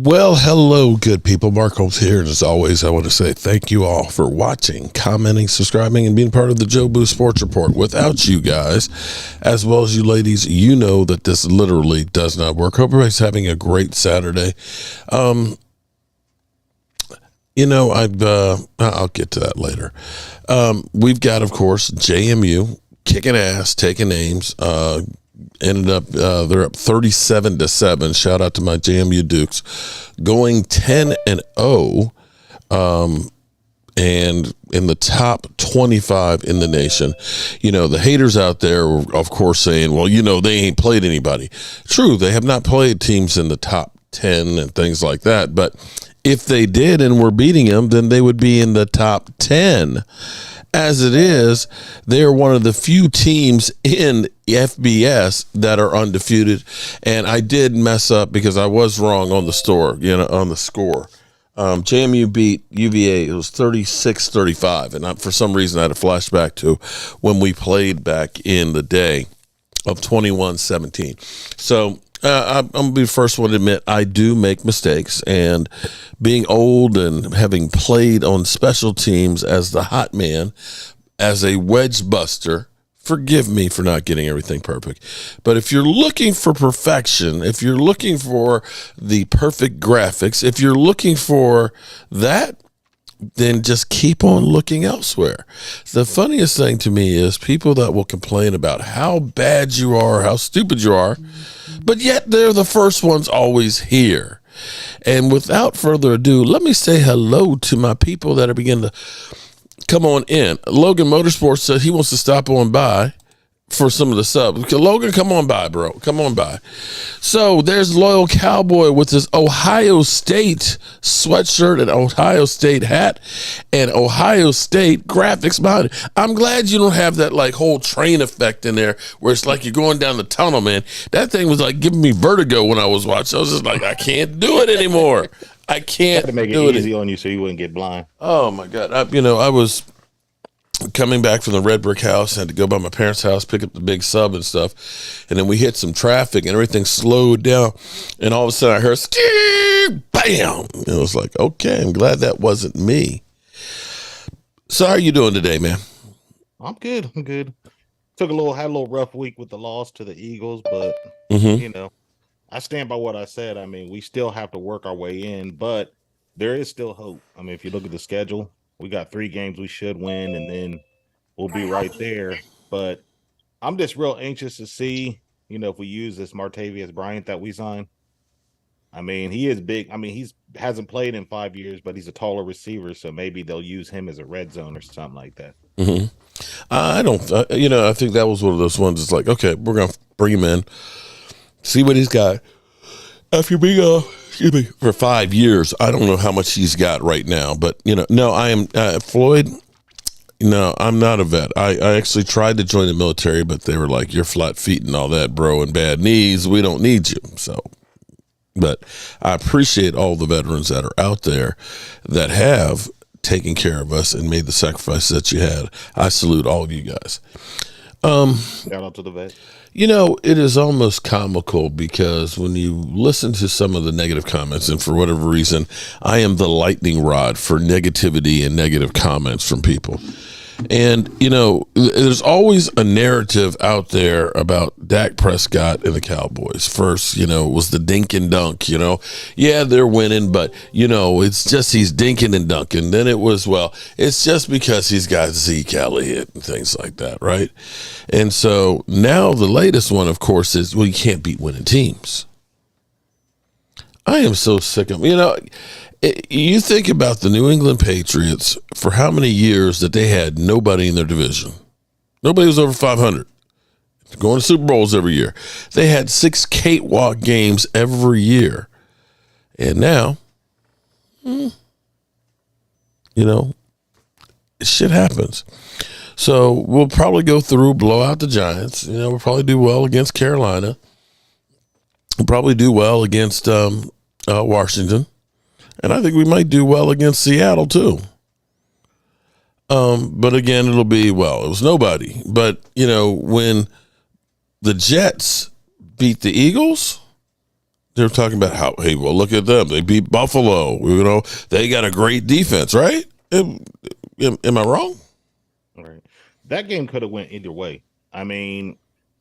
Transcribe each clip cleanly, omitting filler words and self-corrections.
Well, hello, good people. Mark Holmes here. And as always, I want to say thank you all for watching, commenting, subscribing, and being part of the Joe Boo Sports Report. Without you guys, as well as you ladies, you know that this literally does not work. Hope everybody's having a great Saturday. I'll get to that later. We've got, of course, JMU kicking ass, taking names. Ended up, they're up 37-7. Shout out to my JMU Dukes, going 10-0, and in the top 25 in the nation. You know, the haters out there were, of course, saying, well, they ain't played anybody. True, they have not played teams in the top 10 and things like that, but if they did and were beating them, then they would be in the top 10. As it is, they are one of the few teams in FBS that are undefeated. And I did mess up because I was wrong on the score. JMU beat UVA. It was 36-35. And for some reason, I had a flashback to when we played back in the day of 21-17. So I'm going to be the first one to admit I do make mistakes, and being old and having played on special teams as the hot man, as a wedge buster, forgive me for not getting everything perfect. But if you're looking for perfection, if you're looking for the perfect graphics, if you're looking for that, then just keep on looking elsewhere. The funniest thing to me is people that will complain about how bad you are, how stupid you are, but yet they're the first ones always here. And without further ado, let me say hello to my people that are beginning to come on in. Logan Motorsports said he wants to stop on by for some of the subs. Logan, come on by, bro. Come on by. So there's Loyal Cowboy with his Ohio State sweatshirt and Ohio State hat and Ohio State graphics behind it. I'm glad you don't have that whole train effect in there where it's like you're going down the tunnel, man. That thing was giving me vertigo when I was watching. I was just I can't do it anymore. I can't to make it easy on you so you wouldn't get blind. Oh my God. I was coming back from the red brick house, had to go by my parents' house, pick up the big sub and stuff. And then we hit some traffic and everything slowed down. And all of a sudden I heard, bam. And it was like, okay, I'm glad that wasn't me. So how are you doing today, man? I'm good. Had a little rough week with the loss to the Eagles, but I stand by what I said. I mean, we still have to work our way in, but there is still hope. I mean, if you look at the schedule, we got 3 games we should win, and then we'll be right there. But I'm just real anxious to see, if we use this Martavius Bryant that we signed. I mean, he is big. I mean, hasn't played in 5 years, but he's a taller receiver, so maybe they'll use him as a red zone or something like that. Mm-hmm. I think that was one of those ones. It's like, okay, we're going to bring him in, see what he's got. After being for 5 years, I don't know how much he's got right now, but no, I am Floyd. No, I'm not a vet. I actually tried to join the military, but they were like, "You're flat feet and all that, bro, and bad knees. We don't need you." So, but I appreciate all the veterans that are out there that have taken care of us and made the sacrifice that you had. I salute all of you guys. Shout out to the vet. It is almost comical because when you listen to some of the negative comments, and for whatever reason, I am the lightning rod for negativity and negative comments from people. And, there's always a narrative out there about Dak Prescott and the Cowboys. First, it was the dink and dunk, Yeah, they're winning, but, it's just he's dinking and dunking. Then it was, it's just because he's got Zeke, Elliott, and things like that, right? And so now the latest one, of course, is, you can't beat winning teams. I am so sick of, you think about the New England Patriots for how many years that they had nobody in their division. Nobody was over 500. Going to Super Bowls every year. They had 6 cakewalk games every year. And now, shit happens. So we'll probably go through, blow out the Giants. We'll probably do well against Carolina. We'll probably do well against Washington. And I think we might do well against Seattle, too. But again, it'll be, it was nobody. But, when the Jets beat the Eagles, They're talking about how, hey, well, look at them. They beat Buffalo. You know, they got a great defense, right? Am I wrong? All right. That game could have went either way. I mean,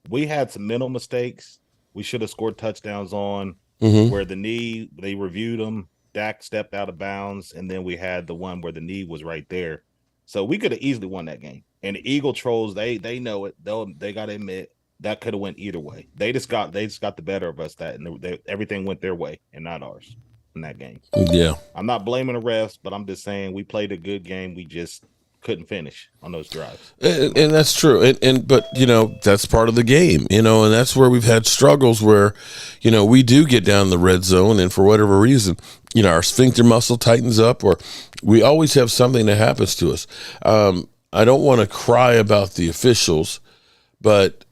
we had some mental mistakes. We should have scored touchdowns on where the knee, they reviewed them. Dak stepped out of bounds, and then we had the one where the knee was right there. So we could have easily won that game. And the Eagle Trolls, they know it. They got to admit that could have went either way. They just got the better of us, that and everything went their way and not ours in that game. Yeah. I'm not blaming the refs, but I'm just saying we played a good game. We just couldn't finish on those drives. And that's true. But, you know, that's part of the game, you know, and that's where we've had struggles where, you know, we do get down the red zone and for whatever reason, you know, our sphincter muscle tightens up or we always have something that happens to us. I don't want to cry about the officials, but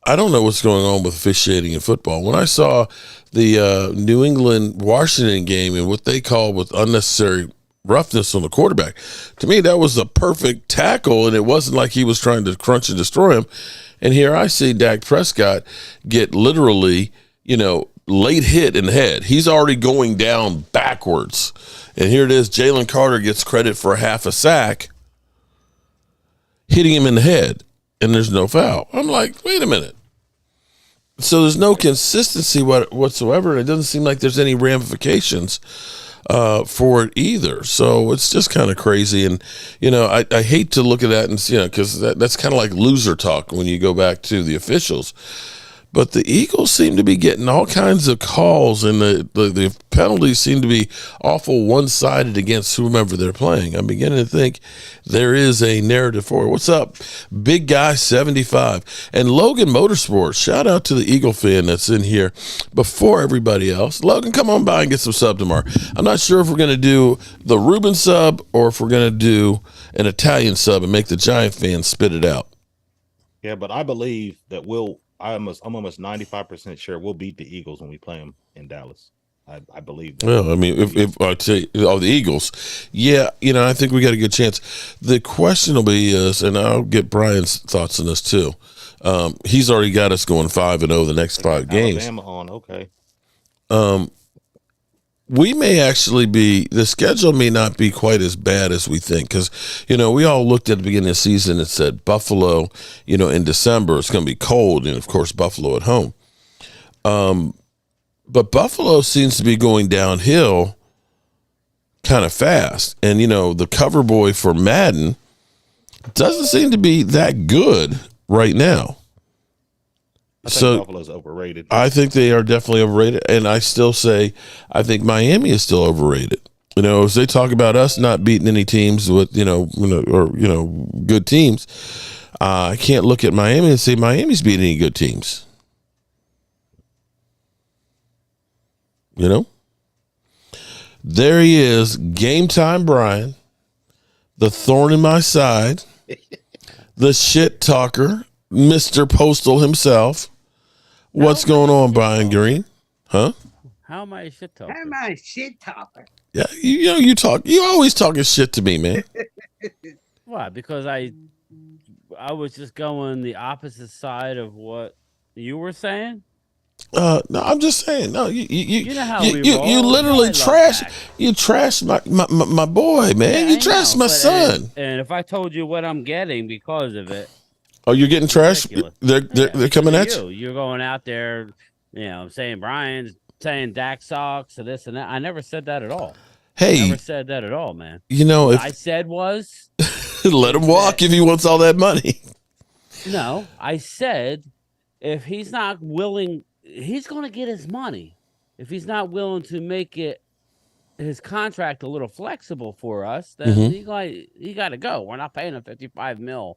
I don't know what's going on with officiating in football. When I saw the New England-Washington game and what they call with unnecessary roughness on the quarterback, to me that was a perfect tackle, and it wasn't like he was trying to crunch and destroy him. And here I see Dak Prescott get literally, you know, late hit in the head. He's already going down backwards. And here it is, Jalen Carter gets credit for half a sack, hitting him in the head, and there's no foul. I'm like, wait a minute. So there's no consistency whatsoever, and it doesn't seem like there's any ramifications for it either. So it's just kind of crazy. And, you know, I hate to look at that and, you know, because that's kind of like loser talk when you go back to the officials. But the Eagles seem to be getting all kinds of calls, and the penalties seem to be awful one-sided against whomever they're playing. I'm beginning to think there is a narrative for it. What's up, Big Guy 75? And Logan Motorsports, shout out to the Eagle fan that's in here before everybody else. Logan, come on by and get some sub tomorrow. I'm not sure if we're going to do the Reuben sub or if we're going to do an Italian sub and make the Giant fans spit it out. Yeah, but I believe that I'm almost 95% sure we'll beat the Eagles when we play them in Dallas. I believe that. Well, I mean, if I tell you, the Eagles, yeah, you know, I think we got a good chance. The question will be and I'll get Brian's thoughts on this too. He's already got us going 5-0 the next 5 games. Alabama on, okay. We may actually the schedule may not be quite as bad as we think, because, you know, we all looked at the beginning of the season and said Buffalo, you know, in December it's going to be cold, and of course Buffalo at home. But Buffalo seems to be going downhill kind of fast, and, you know, the cover boy for Madden doesn't seem to be that good right now. I think Buffalo's overrated. I think they are definitely overrated, and I still say I think Miami is still overrated. You know, as they talk about us not beating any teams with, you know, good teams, I can't look at Miami and say Miami's beating any good teams. You know? There he is, Game Time Brian, the thorn in my side, the shit talker, Mr. Postal himself. What's going on, Brian Green? Huh? How am I a shit talker? How am I a shit talker? Yeah, you know, you always talking shit to me, man. Why? Because I was just going the opposite side of what you were saying. No, I'm just saying. No, you know how you literally trash. You trash my boy, man. Yeah, you trash my son. And if I told you what I'm getting because of it. Oh, you're getting trash? They're coming at you? You're going out there, you know, saying Brian's saying Dak sucks and this and that. I never said that at all. Hey. I never said that at all, man. You know, what I said was... let him walk if he wants all that money. No, I said if he's not willing... He's going to get his money. If he's not willing to make his contract a little flexible for us, then he got to go. We're not paying him $55 million.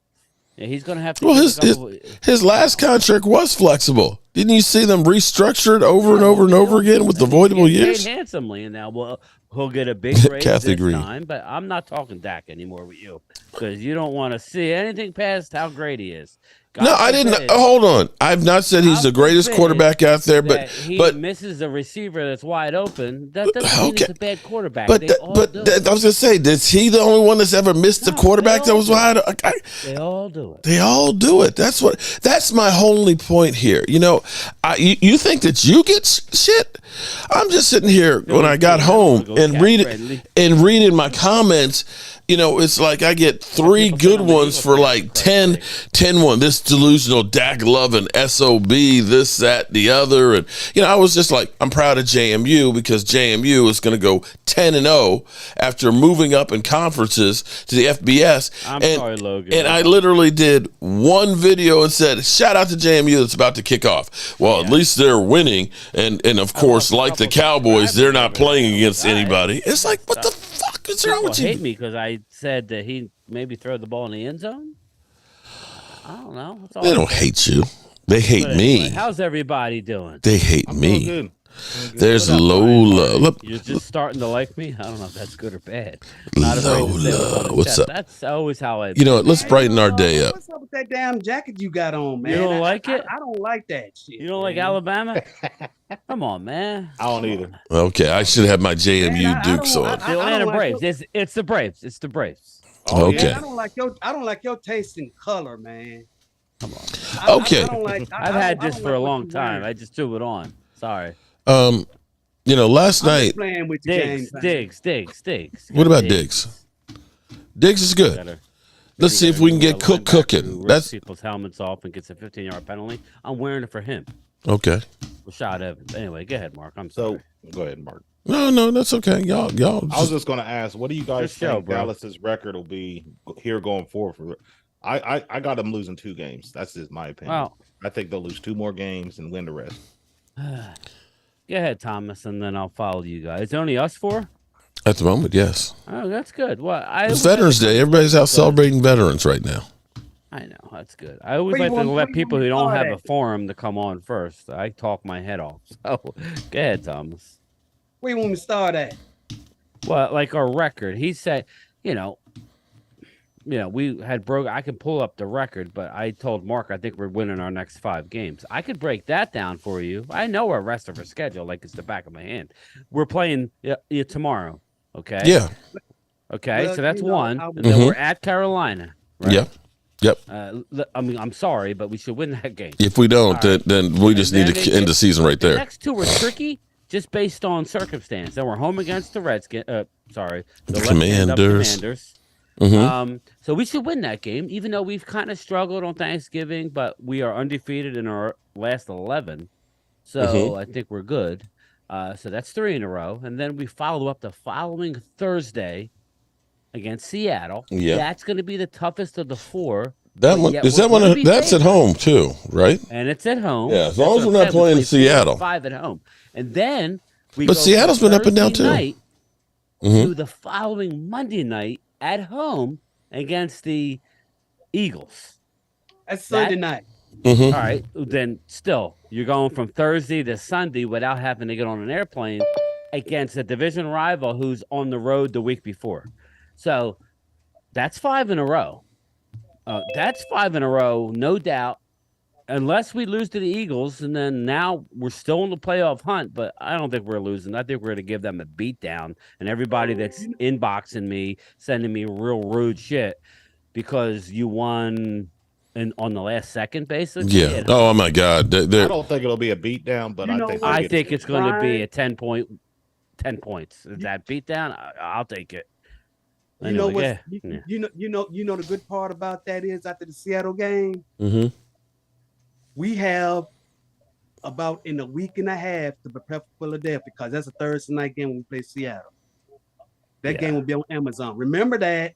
Yeah, he's going to have to. Well, his last contract was flexible. Didn't you see them restructured over and over and over again with avoidable years? Paid handsomely, and now he'll get a big raise this time. But I'm not talking Dak anymore with you because you don't want to see anything past how great he is. No, I didn't. Hold on. I've not said he's the greatest quarterback out there, but he misses a receiver that's wide open. That doesn't mean he's a bad quarterback. But I was gonna say, is he the only one that's ever missed a quarterback that was wide? They all do it. They all do it. That's my only point here. You know, you think that you get shit? I'm just sitting here when I got home and reading my comments. You know, it's like I get 3 good ones for like 10-1. This delusional Dak loving SOB, this, that, the other. And, you know, I was just like, I'm proud of JMU because JMU is going to go 10-0 after moving up in conferences to the FBS. Sorry, Logan. And I literally did one video and said, shout out to JMU that's about to kick off. Well, at least they're winning. And of course, like the Cowboys, they're not playing against anybody. It's like, what the fuck is wrong with you? Hate me because I said that he maybe throw the ball in the end zone. I don't know. They don't hate you. They hate me. How's everybody doing? They hate me. Good. There's Lola. You're just starting to like me? I don't know if that's good or bad. Lola. What's up? That's always how I... You know what? Let's brighten our day up. What's up with that damn jacket you got on, man? You don't like it? I don't like that shit. You don't like Alabama? Come on, man. I don't either. Okay, I should have my JMU Dukes on. The Atlanta Braves. It's the Braves. It's the Braves. Oh, okay. Man, I don't like your taste in color, man. Come on. Okay. I've had this for a long time. I just threw it on. Sorry. You know, last night. Playing with Diggs. What about Diggs? Diggs is good. Let's see if we can get Cook cooking. That's people's helmets off and gets a 15-yard penalty. I'm wearing it for him. Okay. Rashad Evans. Anyway, go ahead, Mark. I'm sorry. Go ahead, Mark. No, that's okay. Y'all. I was just going to ask, what do you guys think Dallas's record will be here going forward? I got them losing 2 games. That's just my opinion. Well, I think they'll lose 2 more games and win the rest. Go ahead, Thomas, and then I'll follow you guys. It's only us 4? At the moment, yes. Oh, that's good. Well, it's Veterans Day. Everybody's out celebrating veterans right now. I know. That's good. I always like to let people who don't have a forum to come on first. I talk my head off. So, go ahead, Thomas. Where you want me to start at? Well, like our record. He said, we had broke. I can pull up the record, but I told Mark I think we're winning our next 5 games. I could break that down for you. I know our rest of our schedule like it's the back of my hand. We're playing tomorrow. Okay. Yeah. Okay. So that's one. And then we're at Carolina. Right? Yeah. Yep. I'm sorry, but we should win that game. If we don't, then we just need to end the season right there. The next 2 are tricky, just based on circumstance. Then we're home against the Redskins. The Commanders. So we should win that game, even though we've kind of struggled on Thanksgiving, but we are undefeated in our last 11. So I think we're good. So that's 3 in a row. And then we follow up the following Thursday against Seattle. Yeah. That's going to be the toughest of the 4. That's at home too, right? And it's at home. Yeah, as long as we're not playing Seattle. 5 at home. And then But Seattle's been up and down too. To the following Monday night at home against the Eagles. That's Sunday night. All right. Then still, you're going from Thursday to Sunday without having to get on an airplane against a division rival who's on the road the week before. So that's 5 in a row. No doubt. Unless we lose to the Eagles, and then now we're still in the playoff hunt, but I don't think we're losing. I think we're going to give them a beatdown, and everybody that's inboxing me, sending me real rude shit because you won on the last second, basically. Yeah. Oh, my God. I don't think it'll be a beatdown, but I think it's going to be a 10 points. Is that beatdown? I'll take it. You know what? You know the good part about that is after the Seattle game. We have about in a week and a half to prepare for Philadelphia because that's a Thursday night game when we play Seattle. That game will be on Amazon. Remember that.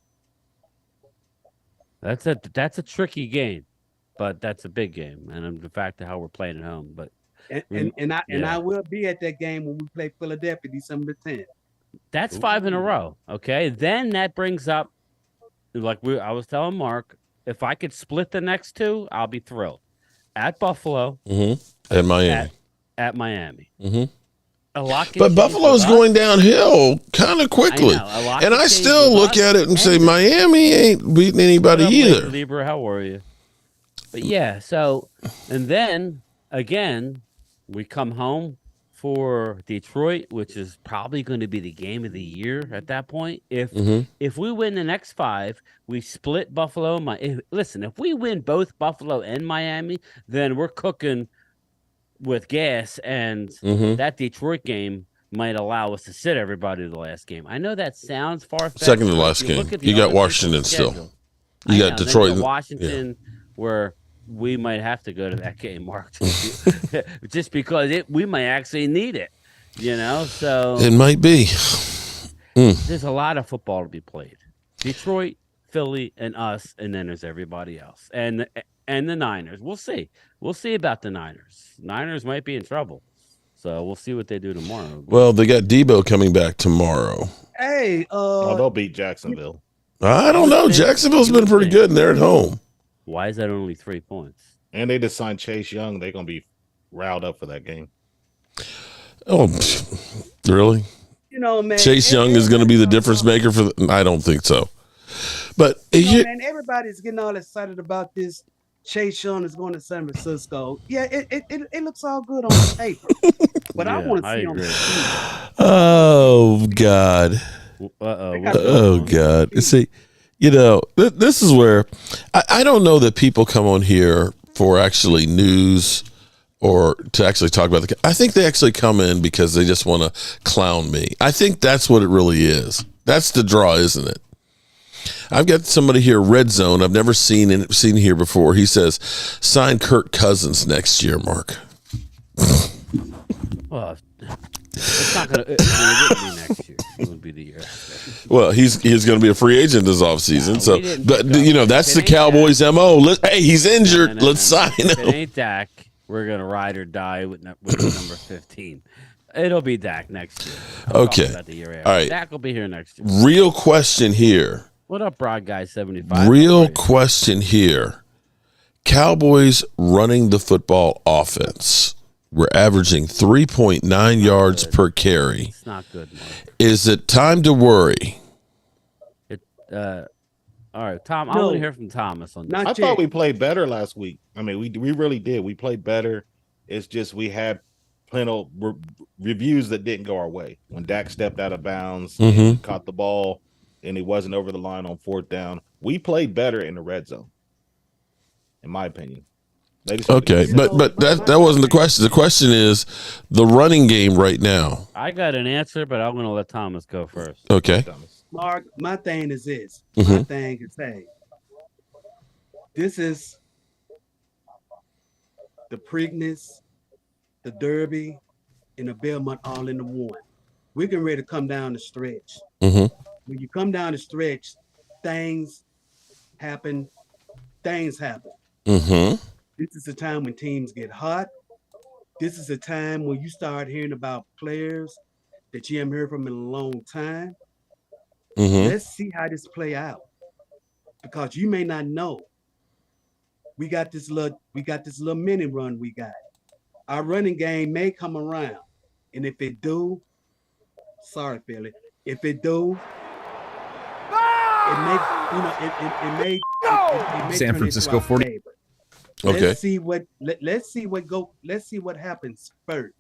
That's a tricky game, but that's a big game, and the fact of how we're playing at home. But I will be at that game when we play Philadelphia December 10th. That's 5 in a row. Okay, then that brings up, I was telling Mark, if I could split the next 2, I'll be thrilled. At Buffalo, at Miami, at Miami. But Buffalo's going downhill kind of quickly, and I still look at it and say Miami ain't beating anybody either. Libra, how are you? But yeah, so and then again, we come home for Detroit, which is probably going to be the game of the year at that point. If we win the next 5, we split Buffalo. Listen, if we win both Buffalo and Miami, then we're cooking with gas, and that Detroit game might allow us to sit everybody the last game. I know that sounds far-fetched. Second to the last game. You got Washington still. You got Detroit. Washington, where we might have to go to that game, Mark, just because we might actually need it, So it might be. There's a lot of football to be played. Detroit, Philly, and us, and then there's everybody else, and the Niners. We'll see. We'll see about the Niners. Niners might be in trouble, so we'll see what they do tomorrow. Well, they got Debo coming back tomorrow. Hey, they'll beat Jacksonville. I don't know. Jacksonville's been pretty good, and they're at home. Why is that only 3 points? And they just signed Chase Young. They're going to be riled up for that game. Oh, really? Man. Chase Young is going to be the difference maker for I don't think so. But man, everybody's getting all excited about this. Chase Young is going to San Francisco. Yeah, it looks all good on the paper. But I want to see on the field. Oh, God. Oh, God. See, this is where I don't know that people come on here for actually news or to actually talk about I think they actually come in because they just want to clown me. I think that's what it really is. That's the draw, isn't it? I've got somebody here, Red Zone. I've never seen here before. He says, sign Kirk Cousins next year, Mark. Well, it's not going to be next year. It would be the year after. Well, he's going to be a free agent this offseason. That's the Cowboys' MO. Hey, he's injured. Let's sign him. If it ain't Dak, we're going to ride or die with number 15. It'll be Dak next year. Okay. About the year after. All right. Dak will be here next year. Real question here. What up, Broad Guy 75? Real question here. Cowboys running the football offense. We're averaging 3.9 yards per carry. It's not good, Mark. Is it time to worry? All right, Tom. I want to hear from Thomas on this. I thought we played better last week. I mean, we really did. We played better. It's just we had plenty of reviews that didn't go our way. When Dak stepped out of bounds, caught the ball, and he wasn't over the line on 4th down. We played better in the red zone, in my opinion. Okay, but that wasn't the question. The question is the running game right now. I got an answer, but I'm going to let Thomas go first. Okay. Mark, my thing is this. My thing is, hey, this is the Preakness, the Derby, and the Belmont all in the one. We're getting ready to come down the stretch. When you come down the stretch, things happen. This is the time when teams get hot. This is the time when you start hearing about players that you haven't heard from in a long time. Let's see how this play out, because you may not know. We got this little mini run we got. Our running game may come around, and if it do, sorry, Philly. If it do, it may San Francisco 40. Okay. Let's see what happens first.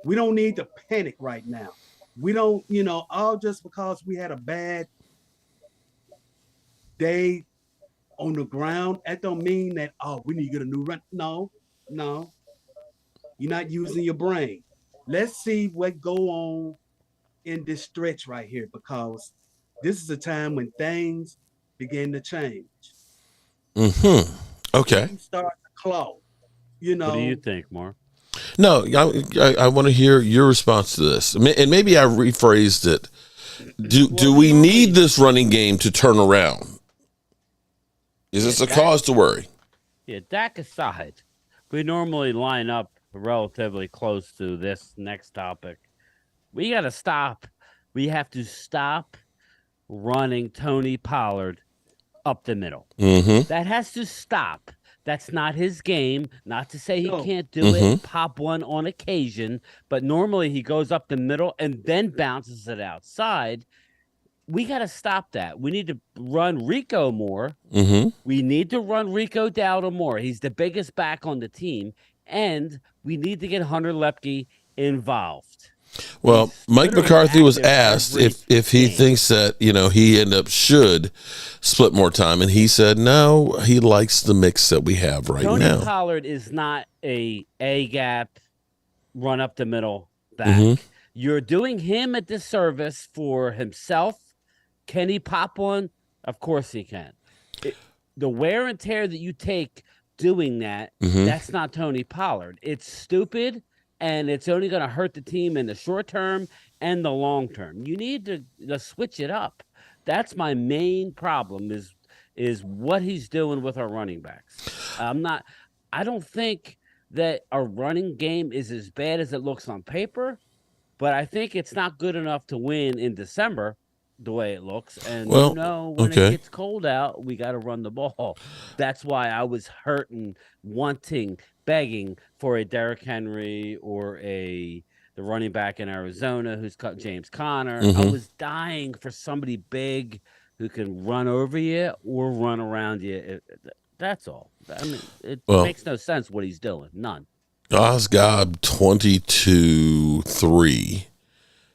We don't need to panic right now. We don't, all just because we had a bad day on the ground, that don't mean that we need to get a new run. No. You're not using your brain. Let's see what go on in this stretch right here, because this is a time when things begin to change. Okay. Start to claw. What do you think, Mark? No, I want to hear your response to this, and maybe I rephrased it. Do we need this running game to turn around? Is this a cause to worry? Yeah, Dak aside, we normally line up relatively close to this next topic. We got to stop. We have to stop running Tony Pollard up the middle. That has to stop. That's not his game. Not to say he can't do it, pop one on occasion, but normally he goes up the middle and then bounces it outside. we got to stop that. We need to run Rico more. Mm-hmm. We need to run Rico Dowdle more. He's the biggest back on the team. And we need to get Hunter Lepke involved. Well, Mike McCarthy was asked if he thinks that, he should split more time. And he said, no, he likes the mix that we have right now. Tony Pollard is not a gap, run up the middle back. Mm-hmm. You're doing him a disservice for himself. Can he pop one? Of course he can. The wear and tear that you take doing that, that's not Tony Pollard. It's stupid, and it's only going to hurt the team in the short term and the long term. You need to switch it up. That's my main problem is what he's doing with our running backs. I don't think that our running game is as bad as it looks on paper, but I think it's not good enough to win in December the way it looks. And when it gets cold out, we got to run the ball. That's why I was hurting, begging for a Derrick Henry or the running back in Arizona who's cut James Conner. I was dying for somebody big who can run over you or run around you. That's all. I mean, it makes no sense what he's doing. None. Osgob 22-3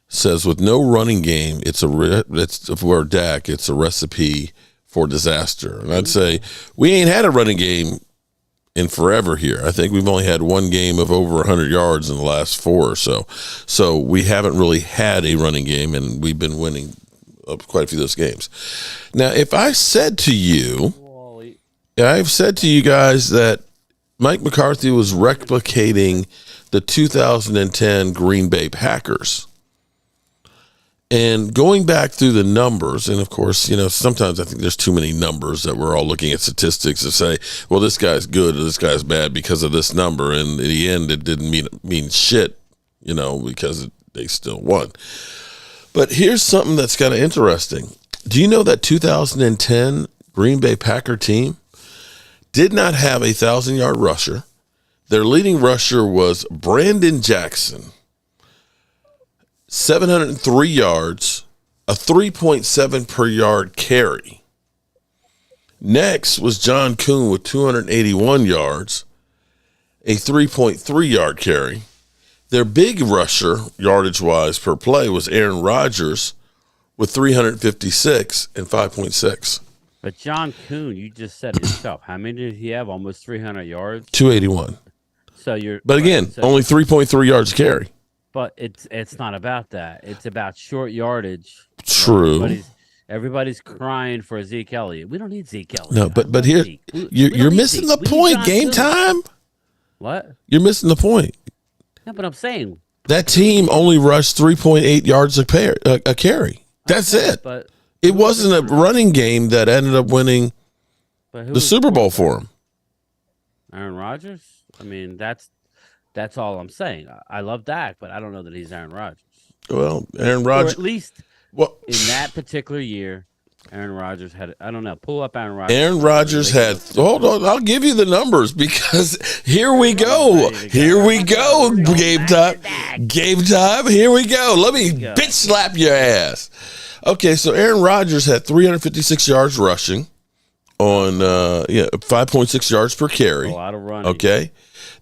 says with no running game, it's for Dak. It's a recipe for disaster. And I'd say we ain't had a running game in forever here. I think we've only had one game of over 100 yards in the last 4 or so. So we haven't really had a running game, and we've been winning quite a few of those games. Now, if I said to you, I've said to you guys that Mike McCarthy was replicating the 2010 Green Bay Packers. And going back through the numbers, and of course, sometimes I think there's too many numbers that we're all looking at statistics to say, well, this guy's good or this guy's bad because of this number. And in the end, it didn't mean shit, because they still won. But here's something that's kind of interesting. Do you know that 2010 Green Bay Packer team did not have a 1,000-yard rusher? Their leading rusher was Brandon Jackson, 703 yards, a 3.7 per yard carry. Next was John Kuhn with 281 yards, a 3.3 yard carry. Their big rusher, yardage-wise per play, was Aaron Rodgers with 356 and 5.6. But John Kuhn, you just said it yourself. How many did he have? Almost 300 yards? 281. But again, only 3.3 yards carry. But it's not about that. It's about short yardage. True. Everybody's crying for Zeke Elliott. We don't need Zeke Elliott. No, but here you're missing the point. Game time. What? You're missing the point. No, but I'm saying that team only rushed 3.8 yards a carry. That's it. But it wasn't a running game that ended up winning the Super Bowl for him. Aaron Rodgers? I mean, that's all I'm saying. I love Dak, but I don't know that he's Aaron Rodgers. Well, Aaron Rodgers. Or at least in that particular year, Aaron Rodgers had, I don't know, pull up Aaron Rodgers. Aaron Rodgers had, hold on, I'll give you the numbers because here we go. Here we go, game time. Game time, here we go. Let me bitch slap your ass. Okay, so Aaron Rodgers had 356 yards rushing on 5.6 yards per carry. A lot of running. Okay.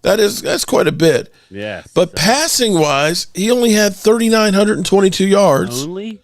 That's quite a bit. Yes. But passing wise, he only had 3,922 yards. Only.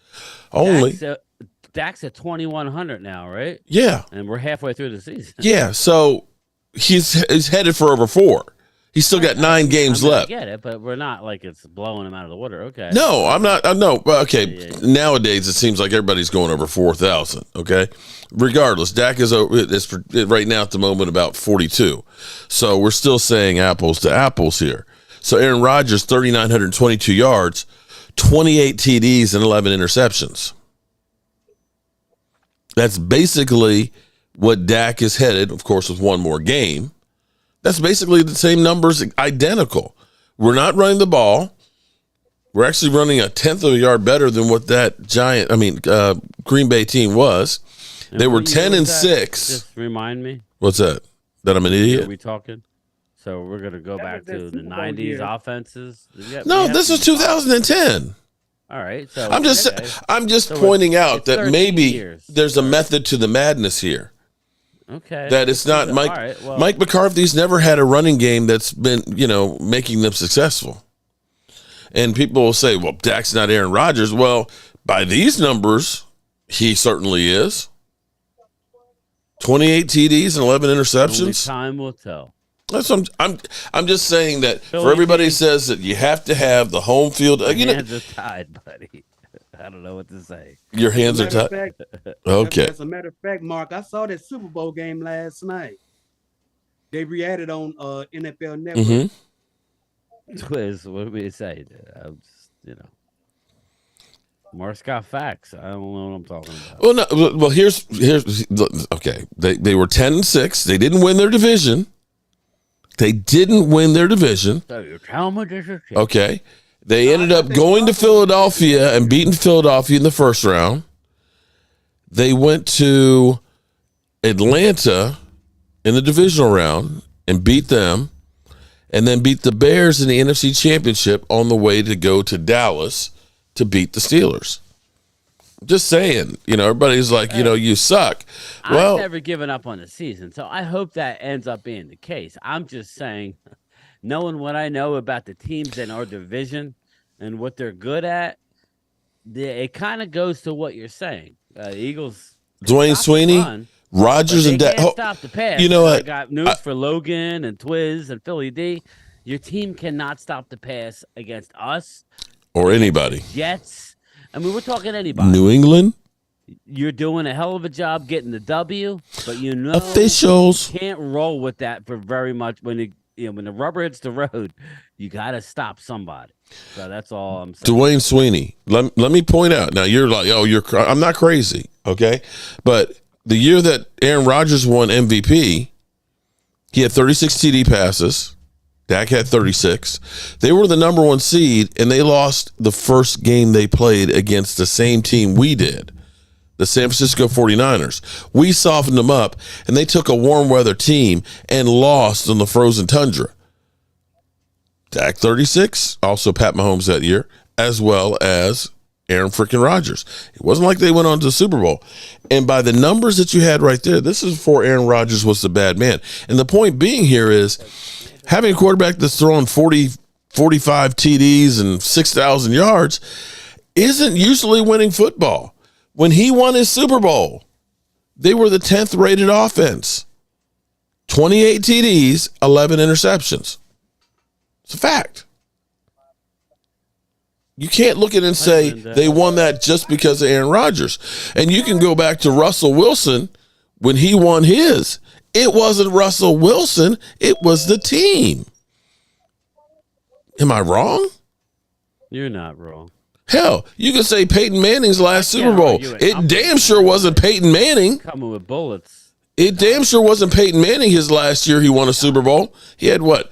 Dak's at 2,100 now, right? Yeah. And we're halfway through the season. Yeah. So he's headed for over 4. He's still got 9 games left. I get it, but we're not like it's blowing him out of the water. Okay. No, I'm not. No. Okay. Yeah. Nowadays, it seems like everybody's going over 4,000. Okay. Regardless, Dak is right now at the moment about 42. So we're still saying apples to apples here. So Aaron Rodgers, 3,922 yards, 28 TDs, and 11 interceptions. That's basically what Dak is headed, of course, with one more game. That's basically the same numbers, identical. We're not running the ball. We're actually running a tenth of a yard better than what that Green Bay team was. And they were 10-6. Just remind me. What's that? That I'm an idiot? Are we talking? So we're going to go back to the 90s offenses? No, this is 2010. All right. So I'm just pointing out that maybe there's a method to the madness here. Okay. That it's not Mike. All right, well, Mike McCarthy's never had a running game that's been, making them successful. And people will say, well, Dak's not Aaron Rodgers. Well, by these numbers, he certainly is. 28 TDs and 11 interceptions. Only time will tell. That's I'm just saying that for everybody who says that you have to have the home field. Hands are tied, buddy. I don't know what to say. Your hands are tied. Okay. As a matter of fact, Mark, I saw that Super Bowl game last night. They re-added on NFL Network. Mm-hmm. Twiz, what do we say? I'm just, Mark's got facts. I don't know what I'm talking about. Well, no. Well, here's okay. They were 10-6. They didn't win their division. So you're telling me this is shit. Okay. They ended up going to Philadelphia and beating Philadelphia in the first round. They went to Atlanta in the divisional round and beat them, and then beat the Bears in the NFC Championship on the way to go to Dallas to beat the Steelers. Just saying, everybody's like, you suck. Well, I've never given up on the season, so I hope that ends up being the case. I'm just saying, knowing what I know about the teams in our division and what they're good at, it kind of goes to what you're saying. Eagles. Dwayne Sweeney, Rodgers, and Dak. Stop the pass. You know what? I got news for Logan and Twiz and Philly D. Your team cannot stop the pass against us or anybody. Jets. I mean, we're talking anybody. New England. You're doing a hell of a job getting the W, but officials can't roll with that for very much. When the rubber hits the road, you got to stop somebody. So that's all I'm saying. Dwayne Sweeney. Let me point out. Now you're like, I'm not crazy, okay? But the year that Aaron Rodgers won MVP, he had 36 TD passes. Dak had 36. They were the number 1 seed, and they lost the first game they played against the same team we did, the San Francisco 49ers. We softened them up, and they took a warm weather team and lost on the frozen tundra. Dak 36, also Pat Mahomes that year, as well as Aaron freaking Rodgers. It wasn't like they went on to the Super Bowl. And by the numbers that you had right there, this is before Aaron Rodgers was the bad man. And the point being here is having a quarterback that's throwing 40, 45 TDs and 6,000 yards isn't usually winning football. When he won his Super Bowl, they were the 10th rated offense. 28 TDs, 11 interceptions. It's a fact. You can't look at it and say they won that just because of Aaron Rodgers. And you can go back to Russell Wilson when he won his. It wasn't Russell Wilson. It was the team. Am I wrong? You're not wrong. Hell, you can say Peyton Manning's last Super Bowl. It damn sure wasn't Peyton Manning. Coming with bullets. It damn sure wasn't Peyton Manning his last year he won a Super Bowl. He had what?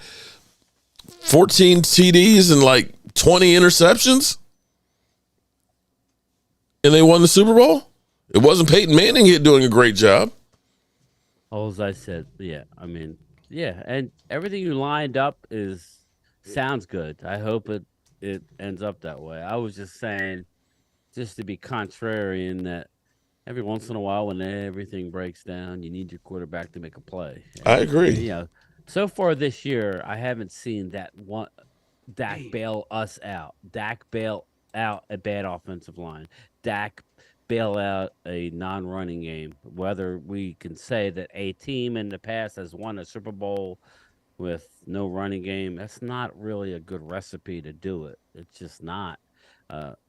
14 TDs and like 20 interceptions? And they won the Super Bowl? It wasn't Peyton Manning doing a great job. All I said, and everything you lined up sounds good. I hope it ends up that way. I was just saying, just to be contrarian, that every once in a while when everything breaks down, you need your quarterback to make a play. I agree. So far this year, I haven't seen that one Dak bail us out. Dak bail out a bad offensive line. Dak bail out a non-running game. Whether we can say that a team in the past has won a Super Bowl with no running game, that's not really a good recipe to do it. It's just not.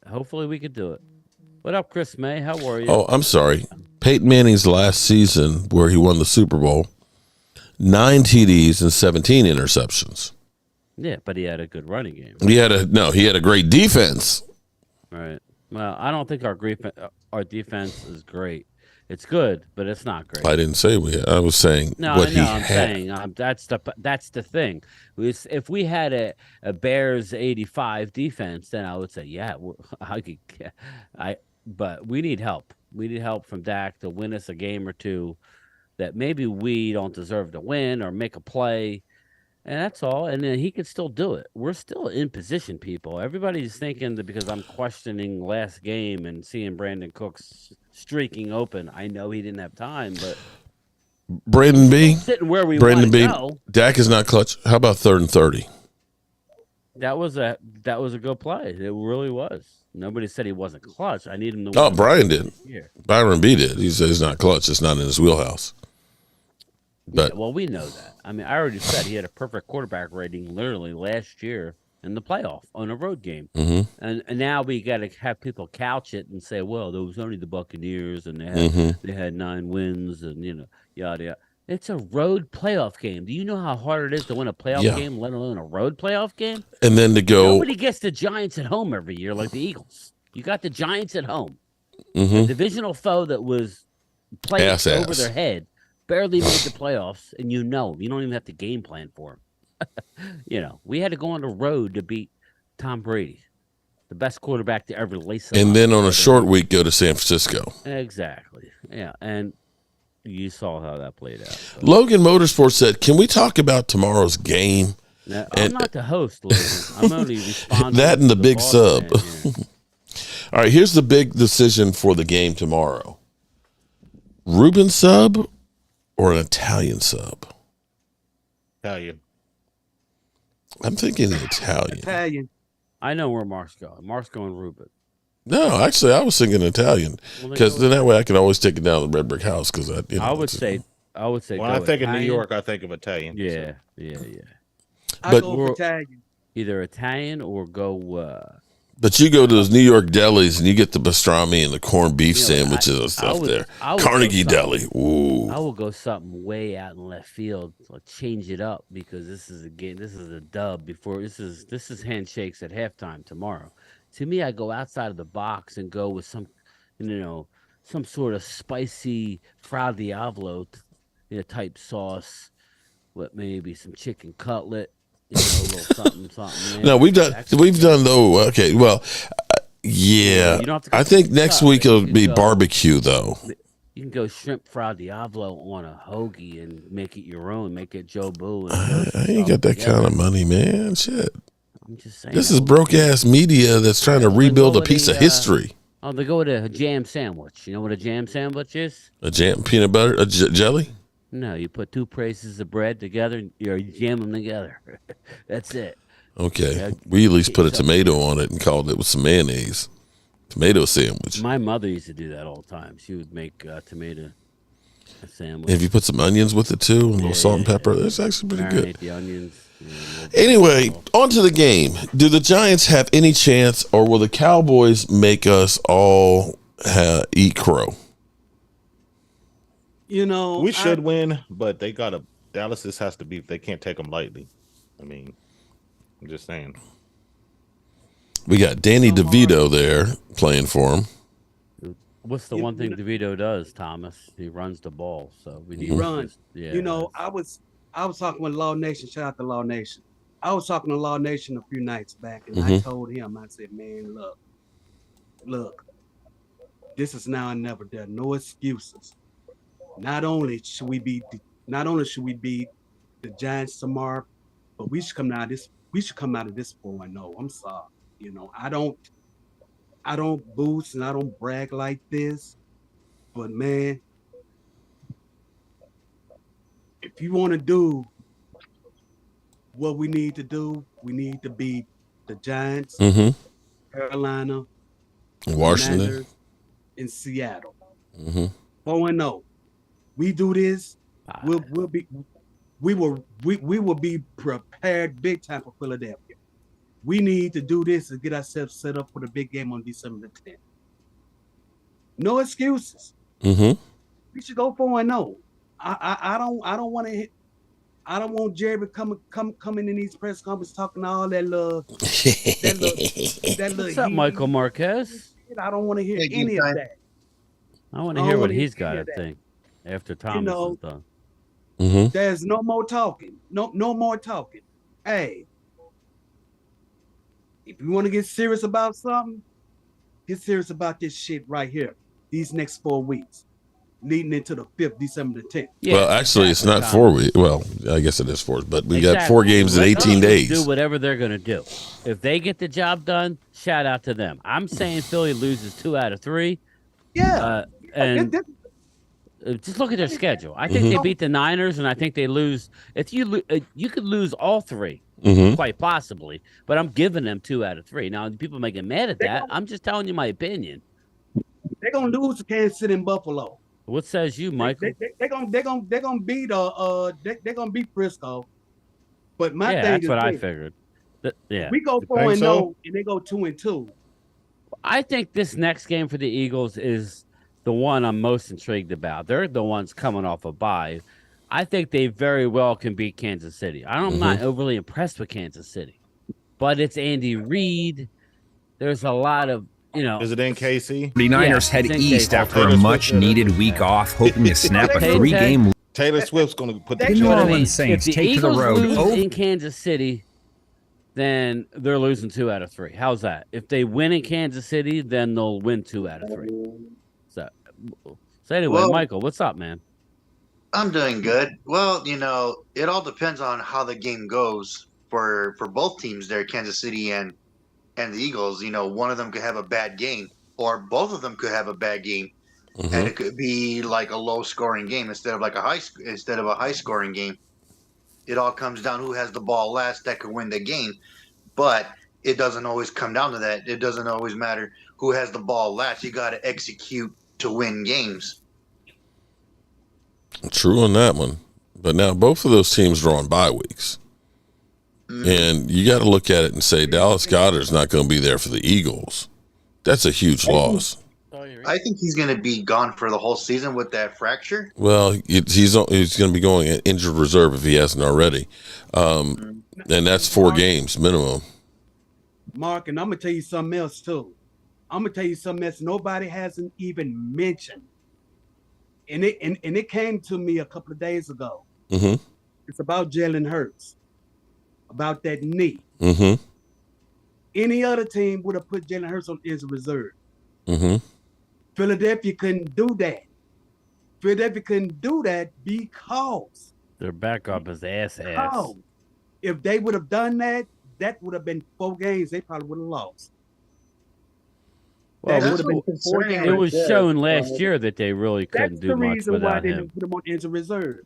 Hopefully we could do it. What up, Chris May? How are you? Oh, I'm sorry. Peyton Manning's last season where he won the Super Bowl, 9 TDs and 17 interceptions. Yeah, but he had a good running game. He had a great defense. Right. Well, I don't think our defense is great. It's good, but it's not great. I didn't say we had. I was saying what he had. Saying that's the thing. If we had a Bears 85 defense, then I would say, but we need help. We need help from Dak to win us a game or two that maybe we don't deserve to win or make a play. And that's all. And then he could still do it. We're still in position, people. Everybody's thinking that because I'm questioning last game and seeing Brandon Cooks streaking open, I know he didn't have time, but Brandon B. Sitting where we want to go. Dak is not clutch. How about 3rd and 30? That was a good play. It really was. Nobody said he wasn't clutch. I need him to. Oh, Brian did. Byron B did. He said he's not clutch. It's not in his wheelhouse. But yeah, well, we know that. I mean, I already said he had a perfect quarterback rating literally last year in the playoff on a road game. And now we got to have people couch it and say, well, there was only the Buccaneers and they had 9 wins and, yada, yada. It's a road playoff game. Do you know how hard it is to win a playoff game, let alone a road playoff game? And then to go. Nobody gets the Giants at home every year like the Eagles. You got the Giants at home. A divisional foe that was playing over their head. Barely made the playoffs, and you don't even have to game plan for him. We had to go on the road to beat Tom Brady, the best quarterback to ever lace up. And then on a short week, go to San Francisco. Exactly. Yeah, and you saw how that played out. So. Logan Motorsports said, can we talk about tomorrow's game? Now, I'm not the host, Logan. I'm only responding. That and the big sub. Man, All right, here's the big decision for the game tomorrow. Reuben sub or an Italian sub? Italian. I'm thinking Italian. I know where Mark's going. Mark's going Reuben. No, actually, I was thinking Italian because then that way I can always take it down to the Red Brick House. Because I would say. When I think of New York, I think of Italian. Yeah. I go for Italian. Either Italian or go. But you go to those New York delis and you get the pastrami and the corned beef sandwiches and stuff there. Carnegie Deli. Ooh. I will go something way out in left field. So change it up because this is a dub before this is handshakes at halftime tomorrow. To me, I go outside of the box and go with some sort of spicy Fra Diavolo type sauce with maybe some chicken cutlet. A little something. No, we've done though. Okay, well, yeah. I think next week it'll be barbecue though. You can go shrimp Fra Diavolo on a hoagie and make it your own. Make it Joe Boo. I ain't got that kind of money, man. Shit. I'm just saying. This is broke ass media that's trying to rebuild a piece of history. Oh, they go with a jam sandwich. You know what a jam sandwich is? A jam, peanut butter, jelly. No, you put 2 pieces of bread together and you jam them together. That's it. Okay. We at least put a tomato on it and called it with some mayonnaise. Tomato sandwich. My mother used to do that all the time. She would make tomato sandwich. If you put some onions with it too, and a little salt and pepper, that's actually pretty good. The onions. Anyway, on to the game. Do the Giants have any chance, or will the Cowboys make us all eat crow? We should win, but Dallas has to be. They can't take them lightly. I mean, I'm just saying. We got Danny DeVito there playing for him. What's the one thing DeVito does, Thomas? He runs the ball, so we need to run. Yeah. I was talking with Law Nation. Shout out to Law Nation. I was talking to Law Nation a few nights back, and I told him, I said, man, look, this is now and never. There are no excuses. Not only should we beat the Giants tomorrow, but we should come out of this 4-0. I'm sorry. I don't boost and I don't brag like this, but man, if you want to do what we need to do, we need to beat the Giants, Carolina, Washington, and Seattle. 4-0. We do this, we will be prepared big time for Philadelphia. We need to do this and get ourselves set up for the big game on December the 10th. No excuses. We should go 4-0. I don't want to hit. I don't want Jerry coming in these press conferences talking all that love. What's up, Michael Marquez? I don't want to hear any of that. I want to hear what he's got to think after Thomas is done. There's no more talking. No more talking. Hey, if you want to get serious about something, get serious about this shit right here. These next 4 weeks. leading into the 5th, December the 10th. Yeah, well, actually, it's not 4 weeks. Well, I guess it is 4, but we got 4 games in 18 days. Do whatever they're going to do. If they get the job done, shout out to them. I'm saying Philly loses 2 out of 3. Yeah. And just look at their schedule. I think they beat the Niners, and I think they lose. If you could lose all 3, quite possibly. But I'm giving them 2 out of 3. Now, people may get mad at that. I'm just telling you my opinion. They're gonna lose to Kansas City and Buffalo. What says you, Michael? They're gonna beat they're gonna beat Frisco. But my thing that's is what I figured. We go 4-0 and they go 2-2. I think this next game for the Eagles is the one I'm most intrigued about. They're the ones coming off a bye. I think they very well can beat Kansas City. I'm not overly impressed with Kansas City, but it's Andy Reid. There's a lot of, Is it in KC? 49ers head east after a much-needed week off, hoping to snap a 3-game. Taylor Swift's going to put the New Orleans Saints if the take Eagles to the road. Lose in Kansas City, then they're losing 2 out of 3. How's that? If they win in Kansas City, then they'll win 2 out of 3. So anyway, Michael, what's up, man? I'm doing good. Well, it all depends on how the game goes for both teams there, Kansas City and the Eagles. One of them could have a bad game, or both of them could have a bad game, and it could be like a low-scoring game instead of a high-scoring game. It all comes down who has the ball last that could win the game, but it doesn't always come down to that. It doesn't always matter who has the ball last. You got to execute to win games. True on that one. But now both of those teams are on bye weeks. And you got to look at it and say Dallas Goedert's not going to be there for the Eagles. That's a huge loss. I think he's going to be gone for the whole season with that fracture. Well, he's going to be going at injured reserve if he hasn't already. And that's 4 games minimum. Mark, and I'm going to tell you something else, too. I'm going to tell you something else nobody hasn't even mentioned. And it came to me a couple of days ago. It's about Jalen Hurts, about that knee. Any other team would have put Jalen Hurts on injured reserve. Philadelphia couldn't do that. Philadelphia couldn't do that because their backup is ass. If they would have done that, that would have been 4 games. They probably would have lost. Well, it was shown last year that they really couldn't do much without him. That's the reason why they didn't put him on injured reserve.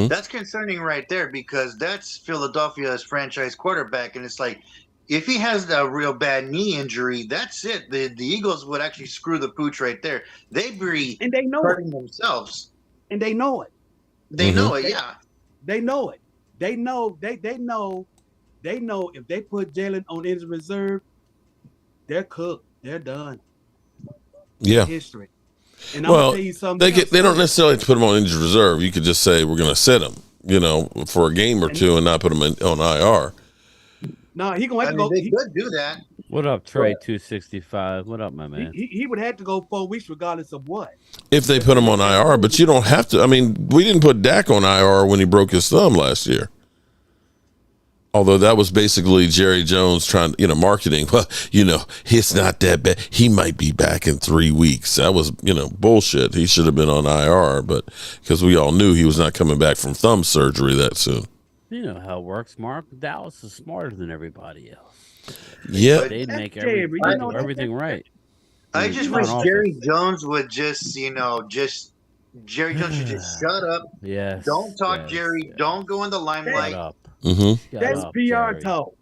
That's concerning right there because that's Philadelphia's franchise quarterback, and it's like if he has a real bad knee injury, that's it. The Eagles would actually screw the pooch right there. They'd be hurting themselves, and they know it. They know it, yeah. They know it. They know if they put Jalen on injured reserve, they're cooked. They're done. Yeah. History. And I'm gonna tell you something. They don't necessarily have to put him on injured reserve. You could just say we're going to sit him, for a game or two and not put him on IR. No, he gonna have to go. They could do that. What up, Trey? 265. What up, my man? He would have to go 4 weeks regardless of what. If they put him on IR, but you don't have to. I mean, we didn't put Dak on IR when he broke his thumb last year. Although that was basically Jerry Jones trying, marketing. Well, it's not that bad. He might be back in 3 weeks. That was, bullshit. He should have been on IR, but because we all knew he was not coming back from thumb surgery that soon. You know how it works, Mark. Dallas is smarter than everybody else. Yeah. They'd make everything right. I just wish Jerry Jones would just, Jerry Jones should just shut up. Yes. Don't talk, Jerry. Yes. Don't go in the limelight. That's PR talk.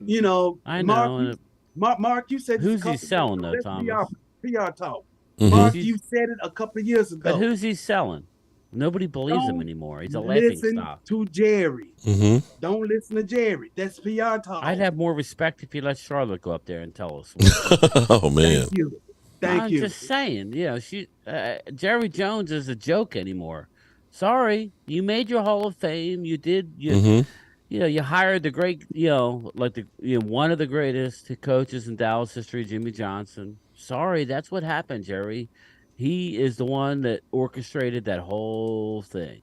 I know. Mark, you said who's he selling though, Thomas? PR talk. Mark, you said it a couple of years ago. But who's he selling? Nobody believes him anymore. He's a laughing stock. Listen to Jerry. Don't listen to Jerry. That's PR talk. I'd have more respect if you let Charlotte go up there and tell us. Oh man. Thank you. I'm just saying. Jerry Jones is a joke anymore. Sorry, you made your Hall of Fame. You did. You hired the great, one of the greatest coaches in Dallas history, Jimmy Johnson. Sorry, that's what happened, Jerry. He is the one that orchestrated that whole thing.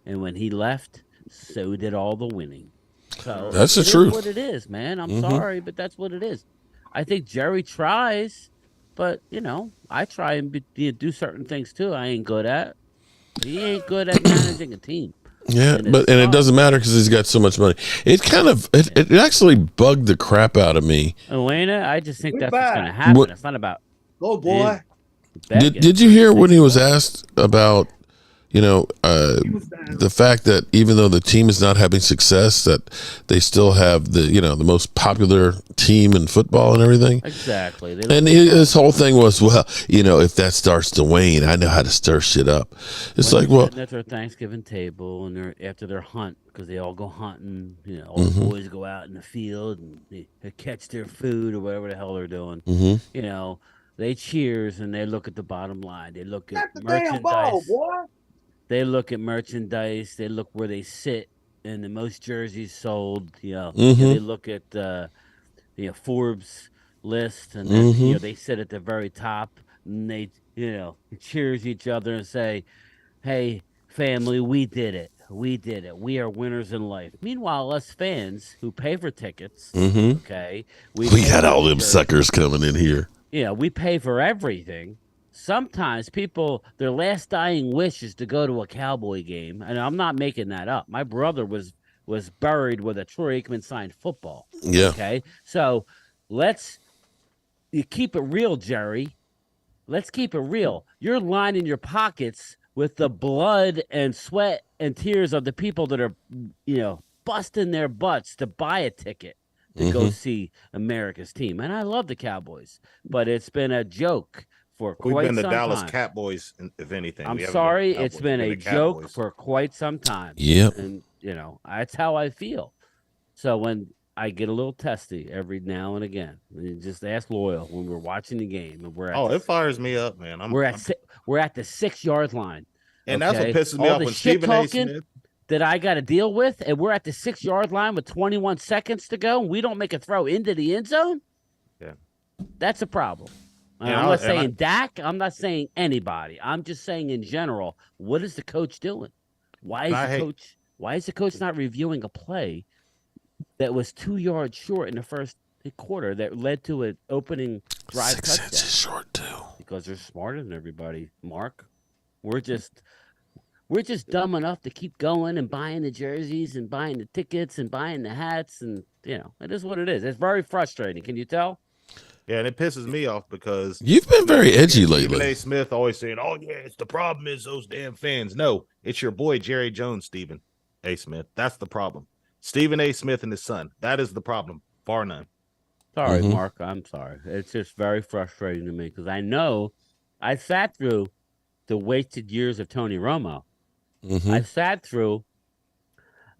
And when he left, so did all the winning. So that's the truth. That's what it is, man. I'm sorry, but that's what it is. I think Jerry tries, but, I try and do certain things too I ain't good at. He ain't good at managing a team. Yeah, and it doesn't matter because he's got so much money. It kind of it actually bugged the crap out of me. Elena, I just think that's what's going to happen. It's not about. Go, boy. Did you hear when he was asked about, the fact that even though the team is not having success, that they still have the most popular team in football and everything? Exactly. And his whole thing was, well, if that starts to wane, I know how to stir shit up. It's like, well, at their Thanksgiving table and they're after their hunt because they all go hunting. All the boys go out in the field and they catch their food or whatever the hell they're doing. They cheers and they look at the bottom line. They look at merchandise. Ball, boy. They look at merchandise. They look where they sit and the most jerseys sold. They look at Forbes list and then they sit at the very top and they cheers each other and say, "Hey, family, we did it. We did it. We are winners in life." Meanwhile, us fans who pay for tickets, okay, we got all them suckers coming in here. We pay for everything. Sometimes people, their last dying wish is to go to a Cowboy game, and I'm not making that up. My brother was buried with a Troy Aikman signed football. Yeah. Okay, so you keep it real, Jerry. Let's keep it real. You're lining your pockets with the blood and sweat and tears of the people that are, busting their butts to buy a ticket to go see America's team. And I love the Cowboys, but it's been a joke for quite some time. We've been the Dallas Cowboys, if anything. I'm sorry, it's been a joke for quite some time. Yep. And, that's how I feel. So when I get a little testy every now and again, just ask Loyal when we're watching the game. And it fires me up, man. We're at the 6-yard line. And that's what pisses me off when Stephen A. Smith that I got to deal with, and we're at the 6-yard line with 21 seconds to go, and we don't make a throw into the end zone. Yeah, that's a problem. I'm not saying Dak. I'm not saying anybody. I'm just saying in general. What is the coach doing? Why is the coach not reviewing a play that was 2 yards short in the first quarter that led to an opening drive 6 touchdown? inches short too. Because they're smarter than everybody, Mark. We're just dumb enough to keep going and buying the jerseys and buying the tickets and buying the hats, and it is what it is. It's very frustrating. Can you tell? Yeah, and it pisses me off because you've been very edgy lately. Stephen A. Smith always saying, "Oh yeah, it's the problem is those damn fans." No, it's your boy Jerry Jones, Stephen A. Smith. That's the problem. Stephen A. Smith and his son. That is the problem, bar none. Sorry, Mark. I'm sorry. It's just very frustrating to me because I know I sat through the wasted years of Tony Romo. I sat through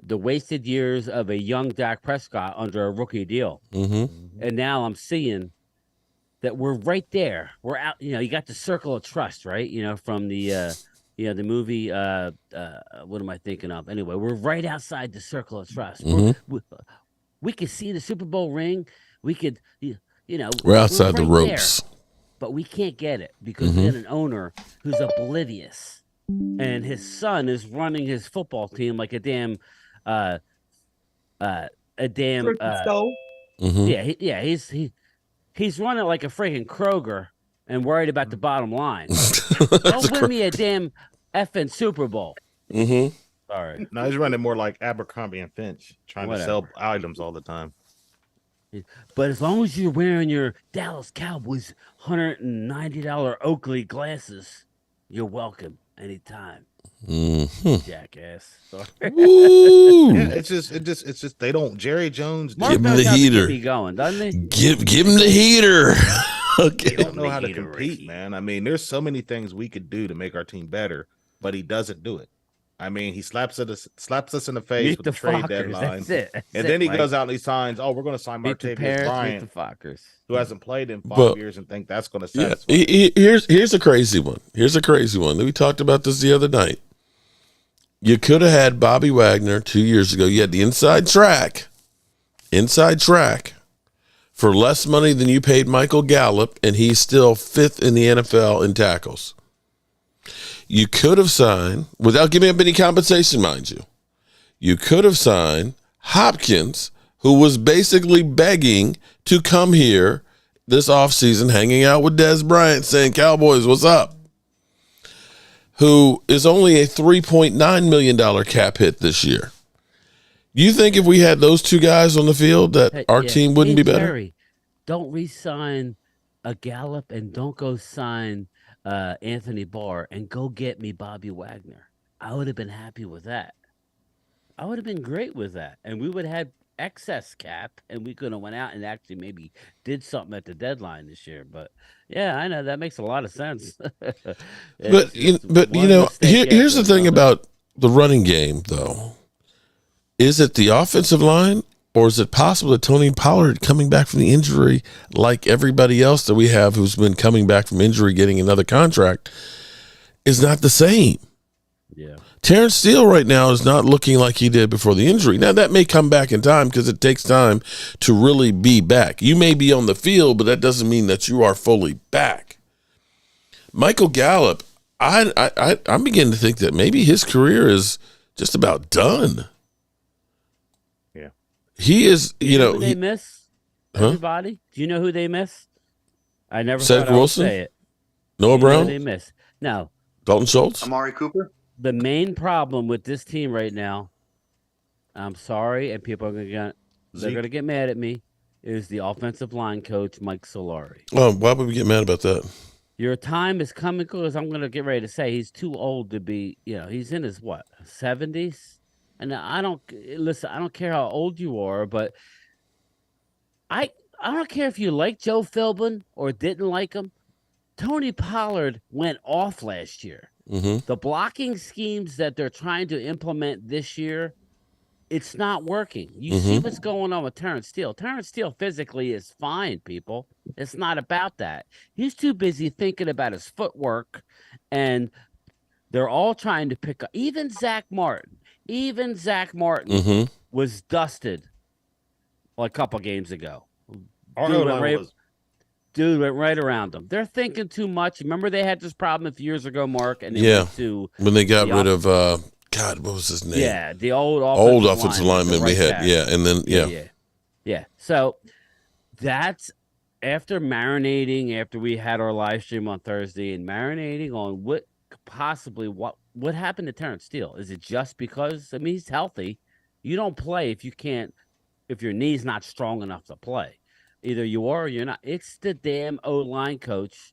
the wasted years of a young Dak Prescott under a rookie deal. And now I'm seeing that we're right there. We're out. You got the circle of trust, right? From the the movie. What am I thinking of? Anyway, we're right outside the circle of trust. We could see the Super Bowl ring. We could, we're outside the ropes, but we can't get it because we had an owner who's oblivious. And his son is running his football team like a damn he's running like a freaking Kroger and worried about the bottom line. Don't win me a damn effing Super Bowl. Sorry. No, he's running more like Abercrombie and Finch, trying to sell items all the time. But as long as you're wearing your Dallas Cowboys $190 Oakley glasses, you're welcome. Anytime, jackass. Yeah, it's just they don't. Jerry Jones, give him the heater. Keep going, doesn't he? Give him the heater. Okay, they don't know how to compete, man. I mean, there's so many things we could do to make our team better, but he doesn't do it. I mean, he slaps us in the face with the trade deadline, and then he goes out and he signs. Oh, we're going to sign Martavius Bryant, who hasn't played in 5 years, and think that's going to satisfy. Here's a crazy one. We talked about this the other night. You could have had Bobby Wagner 2 years ago. You had the inside track, for less money than you paid Michael Gallup, and he's still 5th in the NFL in tackles. You could have signed, without giving up any compensation, mind you, you could have signed Hopkins, who was basically begging to come here this offseason, hanging out with Dez Bryant, saying, "Cowboys, what's up?" who is only a $3.9 million cap hit this year. You think if we had those two guys on the field that our team wouldn't be better? Terry, don't re-sign a Gallup and don't go sign Anthony Barr and go get me Bobby Wagner. I would have been happy with that. I would have been great with that. And we would have had excess cap and we could have went out and actually maybe did something at the deadline this year. But yeah, I know that makes a lot of sense. But you know, here's the thing about the running game, though. Is it the offensive line, or is it possible that Tony Pollard coming back from the injury, like everybody else that we have who's been coming back from injury, getting another contract, is not the same? Yeah. Terrence Steele right now is not looking like he did before the injury. Now, that may come back in time because it takes time to really be back. You may be on the field, but that doesn't mean that you are fully back. Michael Gallup, I'm beginning to think that maybe his career is just about done. Yeah. He is, you know. Who they miss? Everybody? Do you know who they miss? I never Cedric thought I would Wilson? say it. Noah Brown? Who they miss? No. Dalton Schultz? Amari Cooper? The main problem with this team right now, I'm sorry, and people are they're going to get mad at me, is the offensive line coach, Mike Solari. Oh, why would we get mad about that? Your time is coming, because I'm going to get ready to say he's too old to be, he's in his, 70s? And I don't care how old you are, but I don't care if you like Joe Philbin or didn't like him. Tony Pollard went off last year. Mm-hmm. The blocking schemes that they're trying to implement this year, it's not working. You see what's going on with Terrence Steele. Terrence Steele physically is fine, people. It's not about that. He's too busy thinking about his footwork, and they're all trying to pick up. Even Zach Martin was dusted a couple games ago. Dude went right around them. They're thinking too much. Remember they had this problem a few years ago, Mark? And when they got rid of God, what was his name? Yeah, the old offensive lineman we had. Yeah, and then yeah. So that's after we had our live stream on Thursday and marinating on what happened to Terrence Steele. Is it just because he's healthy? You don't play if your knee's not strong enough to play. Either you are or you're not. It's the damn O-line coach,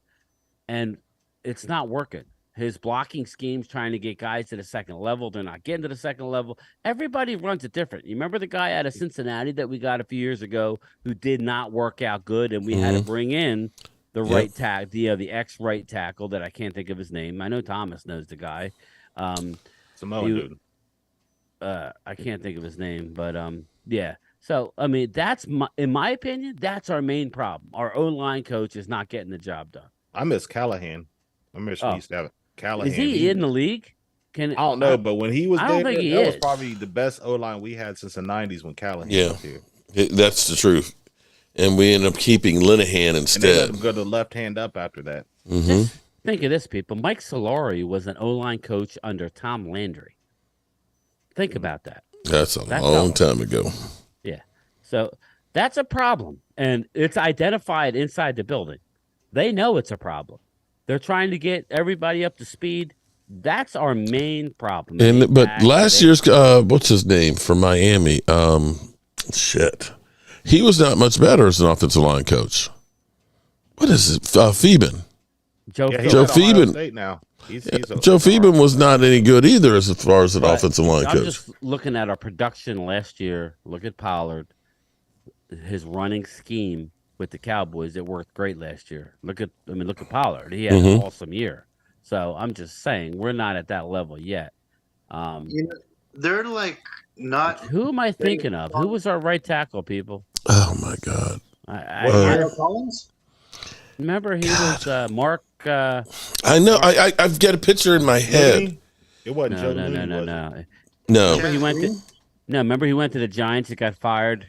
and it's not working. His blocking schemes trying to get guys to the second level. They're not getting to the second level. Everybody runs it different. You remember the guy out of Cincinnati that we got a few years ago who did not work out good, and we had to bring in the right tackle, the ex-right tackle that I can't think of his name. I know Thomas knows the guy. Samoan dude. I can't think of his name, but yeah. So, that's in my opinion, that's our main problem. Our O-line coach is not getting the job done. I miss Callahan. I miss we used to have Callahan. Is he in the league? I don't know, but when he was there, that was probably the best O-line we had since the 90s when Callahan was here. That's the truth. And we ended up keeping Linehan instead. And they let him go to left hand up after that. Just think of this, people. Mike Solari was an O-line coach under Tom Landry. Think about that. That's a long time ago. Yeah. So that's a problem. And it's identified inside the building. They know it's a problem. They're trying to get everybody up to speed. That's our main problem. But last year's what's his name from Miami? He was not much better as an offensive line coach. What is it? Phoeben. Joe Phoeben. Now. Joe Phoeben was not any good either as far as an offensive line coach. I'm just looking at our production last year. Look at Pollard. His running scheme with the Cowboys, it worked great last year. Look at Pollard. He had an awesome year. So I'm just saying we're not at that level yet. They're like not. Who am I thinking of? Who was our right tackle, people? Oh my God! Collins? Remember he was Mark. I know. I've got a picture in my head. It wasn't Joe. No. Remember he went to the Giants. He got fired.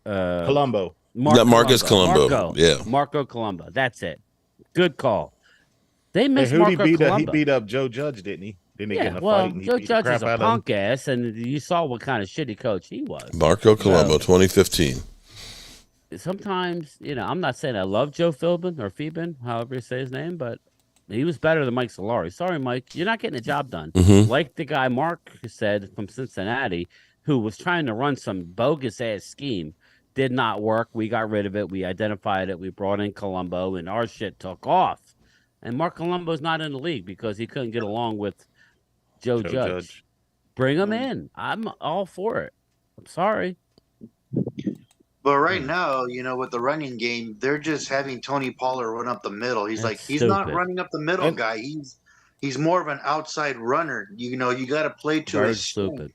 Colombo. Marcus Colombo. Yeah. Marco Colombo. That's it. Good call. They missed Marco Colombo. He beat up Joe Judge, didn't he? Didn't he get in a fight? And Joe Judge is a punk ass, and you saw what kind of shitty coach he was. Marco Colombo, 2015. Sometimes, I'm not saying I love Joe Philbin or Phoeben, however you say his name, but he was better than Mike Solari. Sorry, Mike, you're not getting the job done. Like the guy Mark said from Cincinnati, who was trying to run some bogus ass scheme, did not work. We got rid of it. We identified it. We brought in Colombo, and our shit took off. And Mark Colombo's not in the league because he couldn't get along with Joe Judge. Bring him in. I'm all for it. I'm sorry. But right now, with the running game, they're just having Tony Pollard run up the middle. He's That's not running up the middle guy. He's more of an outside runner. You got to play to his stupid.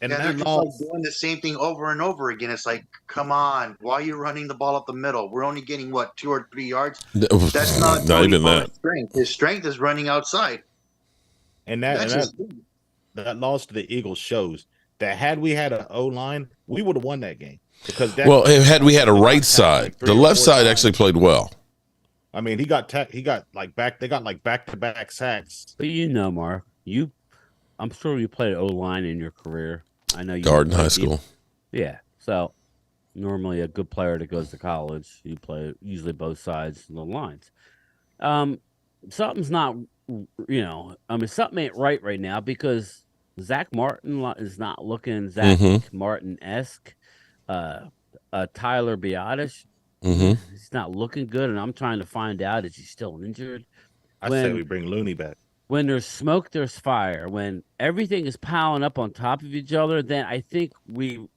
And they're just doing the same thing over and over again. It's like, come on, why are you running the ball up the middle? We're only getting 2 or 3 yards. That's not even that. Strength. His strength is running outside. And that loss to the Eagles shows that had we had an O-line, we would have won that game. Because had we had a right side, the left side actually played well. I mean, they got back-to-back sacks. But Mark, I'm sure you played O-line in your career. I know you Garden High School. Yeah. So normally a good player that goes to college, you play usually both sides of the lines. Something's not, something ain't right now because Zach Martin is not looking Zach Martin-esque. Tyler Biotish, he's not looking good, and I'm trying to find out, is he still injured? I say we bring Looney back. When there's smoke, there's fire. When everything is piling up on top of each other, then I think we've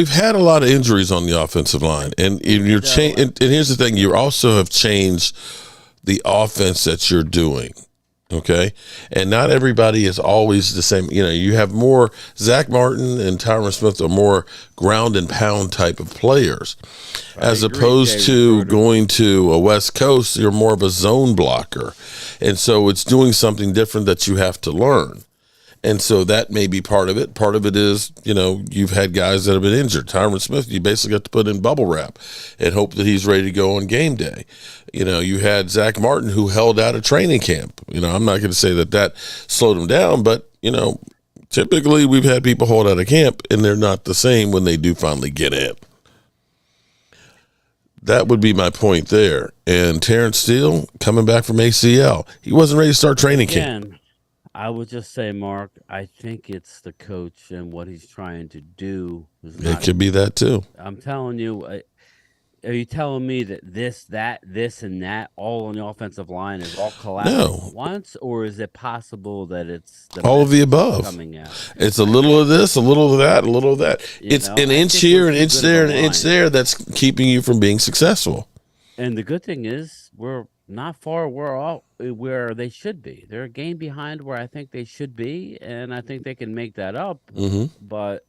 had a lot of injuries on the offensive line, and you're and here's the thing: you also have changed the offense that you're doing. Okay, and not everybody is always the same. You have more. Zach Martin and Tyron Smith are more ground and pound type of players, as opposed to going to a West Coast. You're more of a zone blocker, and so it's doing something different that you have to learn. And so that may be part of it. Part of it is, you've had guys that have been injured. Tyron Smith, you basically got to put in bubble wrap and hope that he's ready to go on game day. You had Zach Martin who held out a training camp. I'm not going to say that slowed him down, but, typically we've had people hold out a camp and they're not the same when they do finally get in. That would be my point there. And Terrence Steele coming back from ACL. He wasn't ready to start training camp. I would just say, Mark, I think it's the coach and what he's trying to do. It could be that, too. I'm telling you, are you telling me that this, and that all on the offensive line is all collapsing at once? Or is it possible that it's all of the above coming out? It's a little of this, a little of that, a little of that. It's an inch here, an inch there, and an inch there that's keeping you from being successful. And the good thing is we're not far where they should be. They're a game behind where I think they should be, and I think they can make that up. But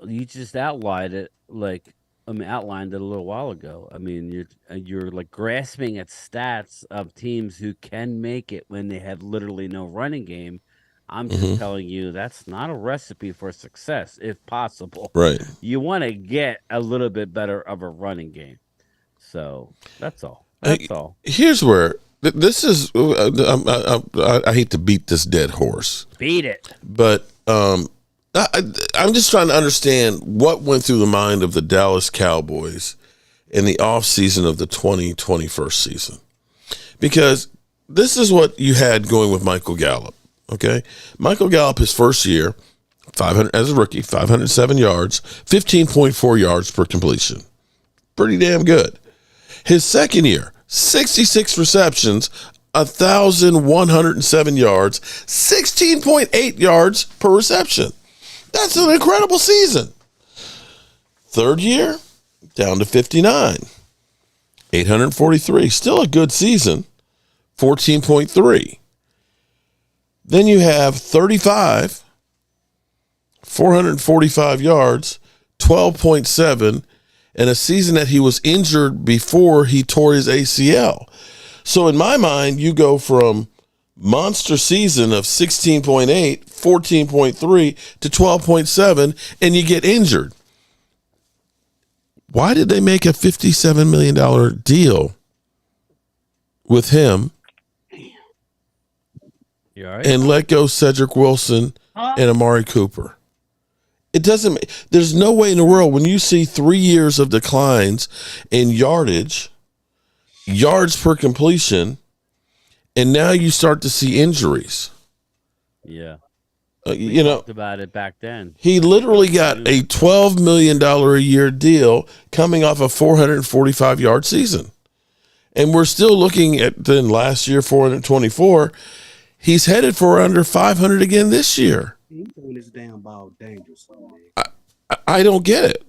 you just outlined it outlined it a little while ago. I mean, you're like grasping at stats of teams who can make it when they have literally no running game. I'm just telling you that's not a recipe for success, if possible. Right. You want to get a little bit better of a running game. So that's all. Here's where this is. I hate to beat this dead horse. Beat it. But I'm just trying to understand what went through the mind of the Dallas Cowboys in the offseason of the 2021 season. Because this is what you had going with Michael Gallup. Okay, Michael Gallup, his first year, 500 as a rookie, 507 yards, 15.4 yards per completion. Pretty damn good. His second year, 66 receptions, 1,107 yards, 16.8 yards per reception. That's an incredible season. Third year, down to 59, 843. Still a good season, 14.3. Then you have 35, 445 yards, 12.7, and a season that he was injured before he tore his ACL. So in my mind, you go from monster season of 16.8, 14.3 to 12.7, and you get injured. Why did they make a $57 million deal with him and let go Cedric Wilson and Amari Cooper? It doesn't. There's no way in the world when you see 3 years of declines in yardage yards per completion, and now you start to see injuries. Yeah. We talked about it back then. He literally got a $12 million a year deal coming off a 445-yard season. And we're still looking at then last year, 424. He's headed for under 500 again this year. He's doing this damn ball dangerously, man. I don't get it.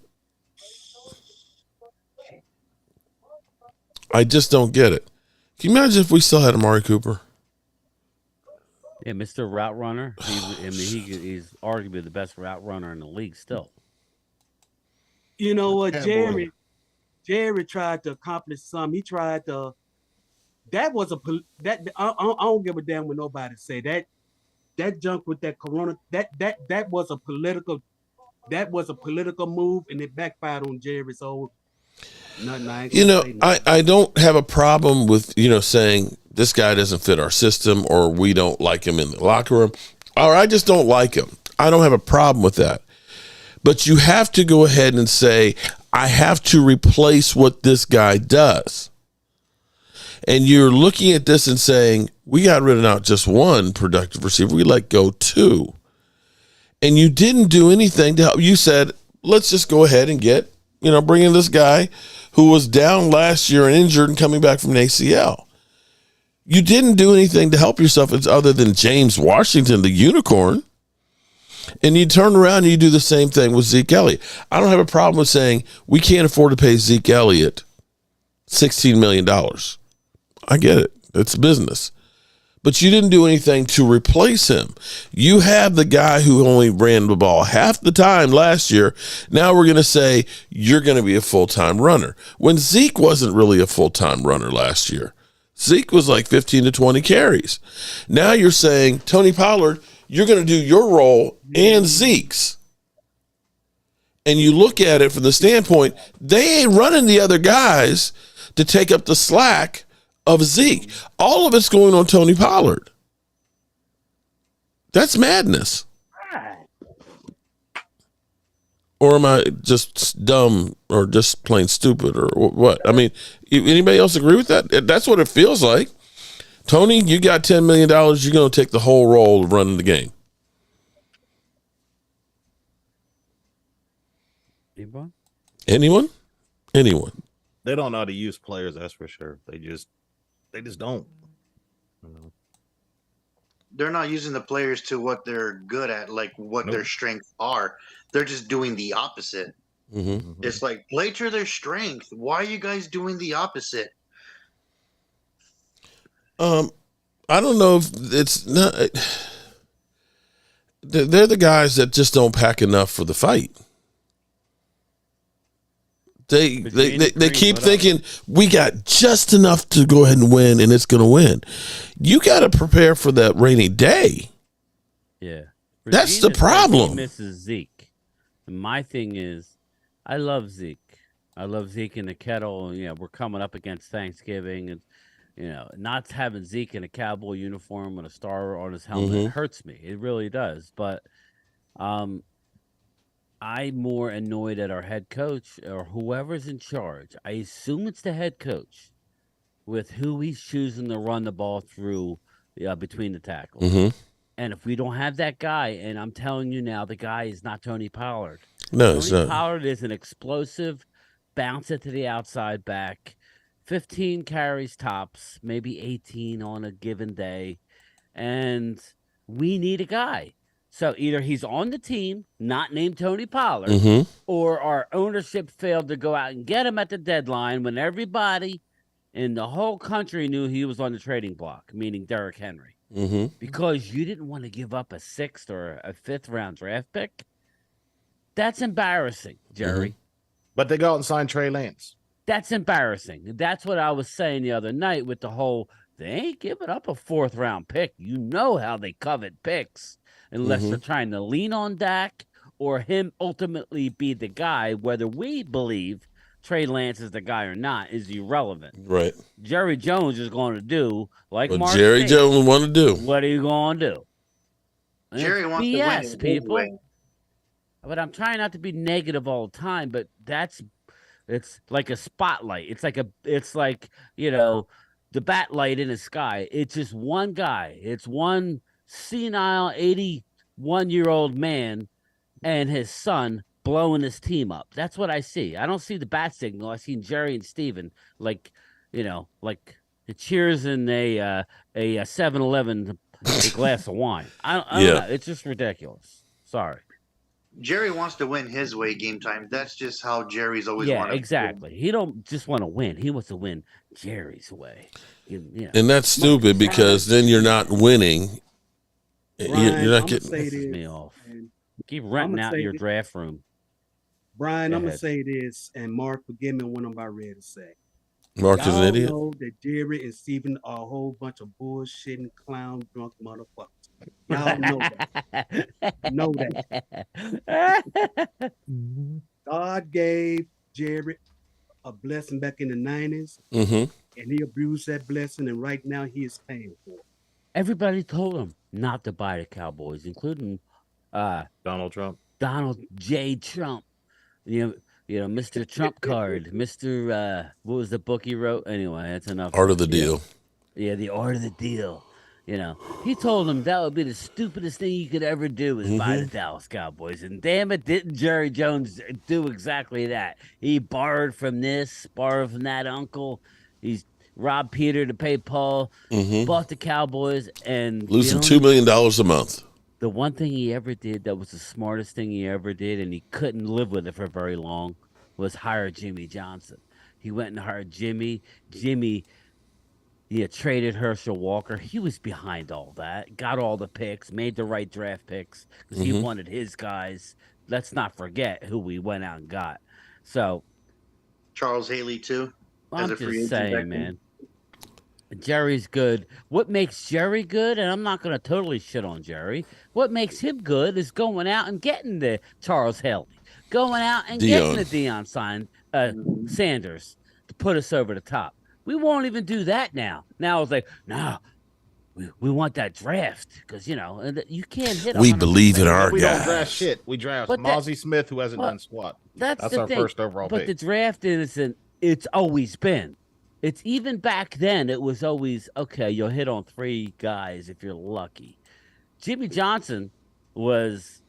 I just don't get it. Can you imagine if we still had Amari Cooper? Yeah, Mr. Route Runner. He's arguably the best route runner in the league still. You know what, Jerry tried to accomplish something. He tried to. That was I don't give a damn what nobody say. That junk with that corona. That was a political move, and it backfired on Jerry. So nothing. I don't have a problem with saying this guy doesn't fit our system, or we don't like him in the locker room, or I just don't like him. I don't have a problem with that. But you have to go ahead and say, I have to replace what this guy does. And you're looking at this and saying, we got rid of not just one productive receiver, we let go two. And you didn't do anything to help. You said, let's just go ahead and bring in this guy who was down last year and injured and coming back from an ACL. You didn't do anything to help yourself other than James Washington, the unicorn. And you turn around and you do the same thing with Zeke Elliott. I don't have a problem with saying we can't afford to pay Zeke Elliott $16 million. I get it. It's business. But you didn't do anything to replace him. You have the guy who only ran the ball half the time last year. Now we're going to say you're going to be a full-time runner. When Zeke wasn't really a full-time runner last year. Zeke was like 15 to 20 carries. Now you're saying, Tony Pollard, you're going to do your role and Zeke's. And you look at it from the standpoint, they ain't running the other guys to take up the slack of Zeke. All of it's going on Tony Pollard. That's madness. Or am I just dumb or just plain stupid or what? I mean, anybody else agree with that? That's what it feels like. Tony, you got $10 million. You're going to take the whole role of running the game. Anyone? They don't know how to use players, that's for sure. They just don't. They're not using the players to what they're good at, like what their strengths are. They're just doing the opposite. Mm-hmm. It's like, play to their strength. Why are you guys doing the opposite? I don't know if it's not. They're the guys that just don't pack enough for the fight. They keep thinking we got just enough to go ahead and win, and it's going to win. You got to prepare for that rainy day. Yeah, that's the problem. He misses Zeke. And my thing is, I love Zeke. I love Zeke in the kettle. We're coming up against Thanksgiving, and not having Zeke in a Cowboy uniform with a star on his helmet hurts me. It really does. But I'm more annoyed at our head coach or whoever's in charge. I assume it's the head coach with who he's choosing to run the ball through between the tackles. Mm-hmm. And if we don't have that guy, and I'm telling you now, the guy is not Tony Pollard. No, it's not. Tony Pollard is an explosive, bounce it to the outside back, 15 carries tops, maybe 18 on a given day. And we need a guy. So either he's on the team, not named Tony Pollard, or our ownership failed to go out and get him at the deadline when everybody in the whole country knew he was on the trading block, meaning Derrick Henry. Because you didn't want to give up a 6th or a 5th round draft pick. That's embarrassing, Jerry. But they go out and sign Trey Lance. That's embarrassing. That's what I was saying the other night with the whole, they ain't giving up a 4th round pick. You know how they covet picks unless they're trying to lean on Dak or him ultimately be the guy. Whether we believe Trey Lance is the guy or not is irrelevant. Right. Jerry Jones is going to do like what Jerry Jones want to do. What are you going to do? And Jerry wants to win. People. But I'm trying not to be negative all the time, but that's It's like a spotlight. It's like, you know, the bat light in the sky. It's just one guy. It's one senile 81-year-old man and his son blowing his team up. That's what I see. I don't see the bat signal. I see Jerry and Steven like, you know, like the cheers in a 7-Eleven, a glass of wine. I don't know. It's just ridiculous. Sorry. Jerry wants to win his way game time. That's just how Jerry's always wanted. Yeah, exactly. He don't just want to win. He wants to win Jerry's way. And that's stupid because then you're not winning. Brian, you're not getting me off. Keep renting out your draft room. Brian, I'm going to say this, and Mark, forgive me when I'm about ready to say. Mark is an idiot. Know that Jerry and Steven are a whole bunch of bullshitting, clown, drunk motherfuckers. Y'all know that. Know that. God gave Jerry a blessing back in the 90s, and he abused that blessing, and right now he is paying for it. Everybody told him not to buy the Cowboys, including Donald Trump. Donald J. Trump. You know, Mr. Trump card. Mr. What was the book he wrote? Anyway, that's enough. Art of the Deal. Yeah, the Art of the Deal. You know, he told him that would be the stupidest thing you could ever do is buy the Dallas Cowboys. And damn it, didn't Jerry Jones do exactly that? He borrowed from this, borrowed from that uncle. He's robbed Peter to pay Paul, bought the Cowboys, and losing $2 million a month. The one thing he ever did that was the smartest thing he ever did, and he couldn't live with it for very long, was hire Jimmy Johnson. He went and hired Jimmy. Jimmy, traded Herschel Walker. He was behind all that, got all the picks, made the right draft picks because he wanted his guys. Let's not forget who we went out and got. So Charles Haley too. I'm just saying, man. Jerry's good. What makes Jerry good, and I'm not going to totally shit on Jerry, what makes him good is going out and getting the Charles Haley, going out and getting the Deion Sanders to put us over the top. We won't even do that now. Now it's like, no, we want that draft because, you know, you can't hit. We believe in our guys. We don't draft shit. We draft Mozzie Smith, who hasn't done squat. That's our thing. First overall pick. But the draft it's always been. It's even back then, it was always, okay, you'll hit on 3 guys if you're lucky. Jimmy Johnson was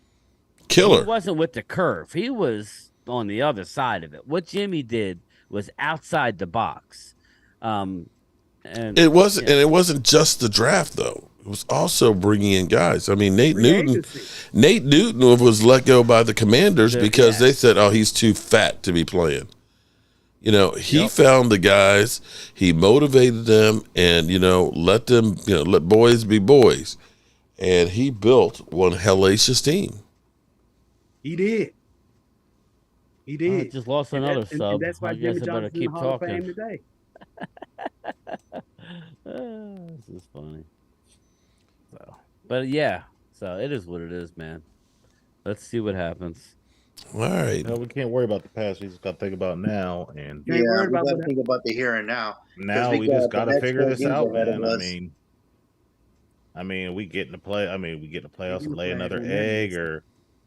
killer. He wasn't with the curve. He was on the other side of it. What Jimmy did was outside the box. And it wasn't just the draft, though. It was also bringing in guys. I mean, Nate Newton was let go by the Commanders because they said, oh, he's too fat to be playing. You know, he found the guys, he motivated them, and, you know, let them, you know, let boys be boys. And he built one hellacious team. He did. Just lost another sub. And that's why Jimmy Johnson's in the Hall of Fame today. This is funny. But yeah, so it is what it is, man. Let's see what happens. All right. No, we can't worry about the past. We just got to think about now. And we got to think about the here and now. Now we just got to figure this out, man. I mean, we get in the play. I mean, we get in the playoffs and lay another egg, or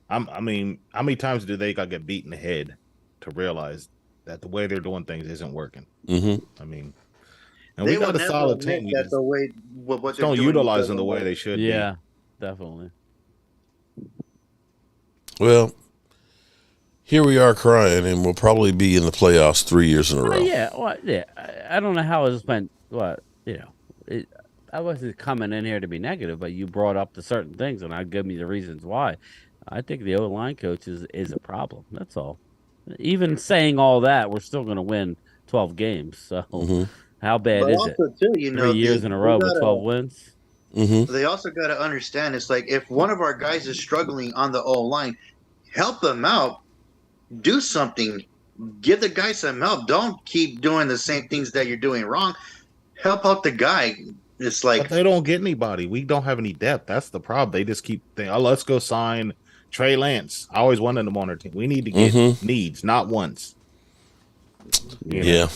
I mean, how many times do they got to get beat in the head to realize that the way they're doing things isn't working? I mean, and we got a solid team. That the way what don't utilize them the way they should. Yeah, definitely. Well, here we are crying, and we'll probably be in the playoffs 3 years in a row. I don't know how it's been. I wasn't coming in here to be negative, but you brought up the certain things, and I'll give me the reasons why. I think the O-line coach is a problem. That's all. Even saying all that, we're still going to win 12 games. So how bad is it? Too, you know, 3 years in a row with 12 wins? They also got to understand, it's like if one of our guys is struggling on the O-line, help them out. Do something. Give the guy some help. Don't keep doing the same things that you're doing wrong. Help out the guy. It's like but they don't get anybody. We don't have any depth. That's the problem. They just keep thinking, oh, let's go sign Trey Lance. I always wanted him on our team. We need to get needs, not wants. Yeah.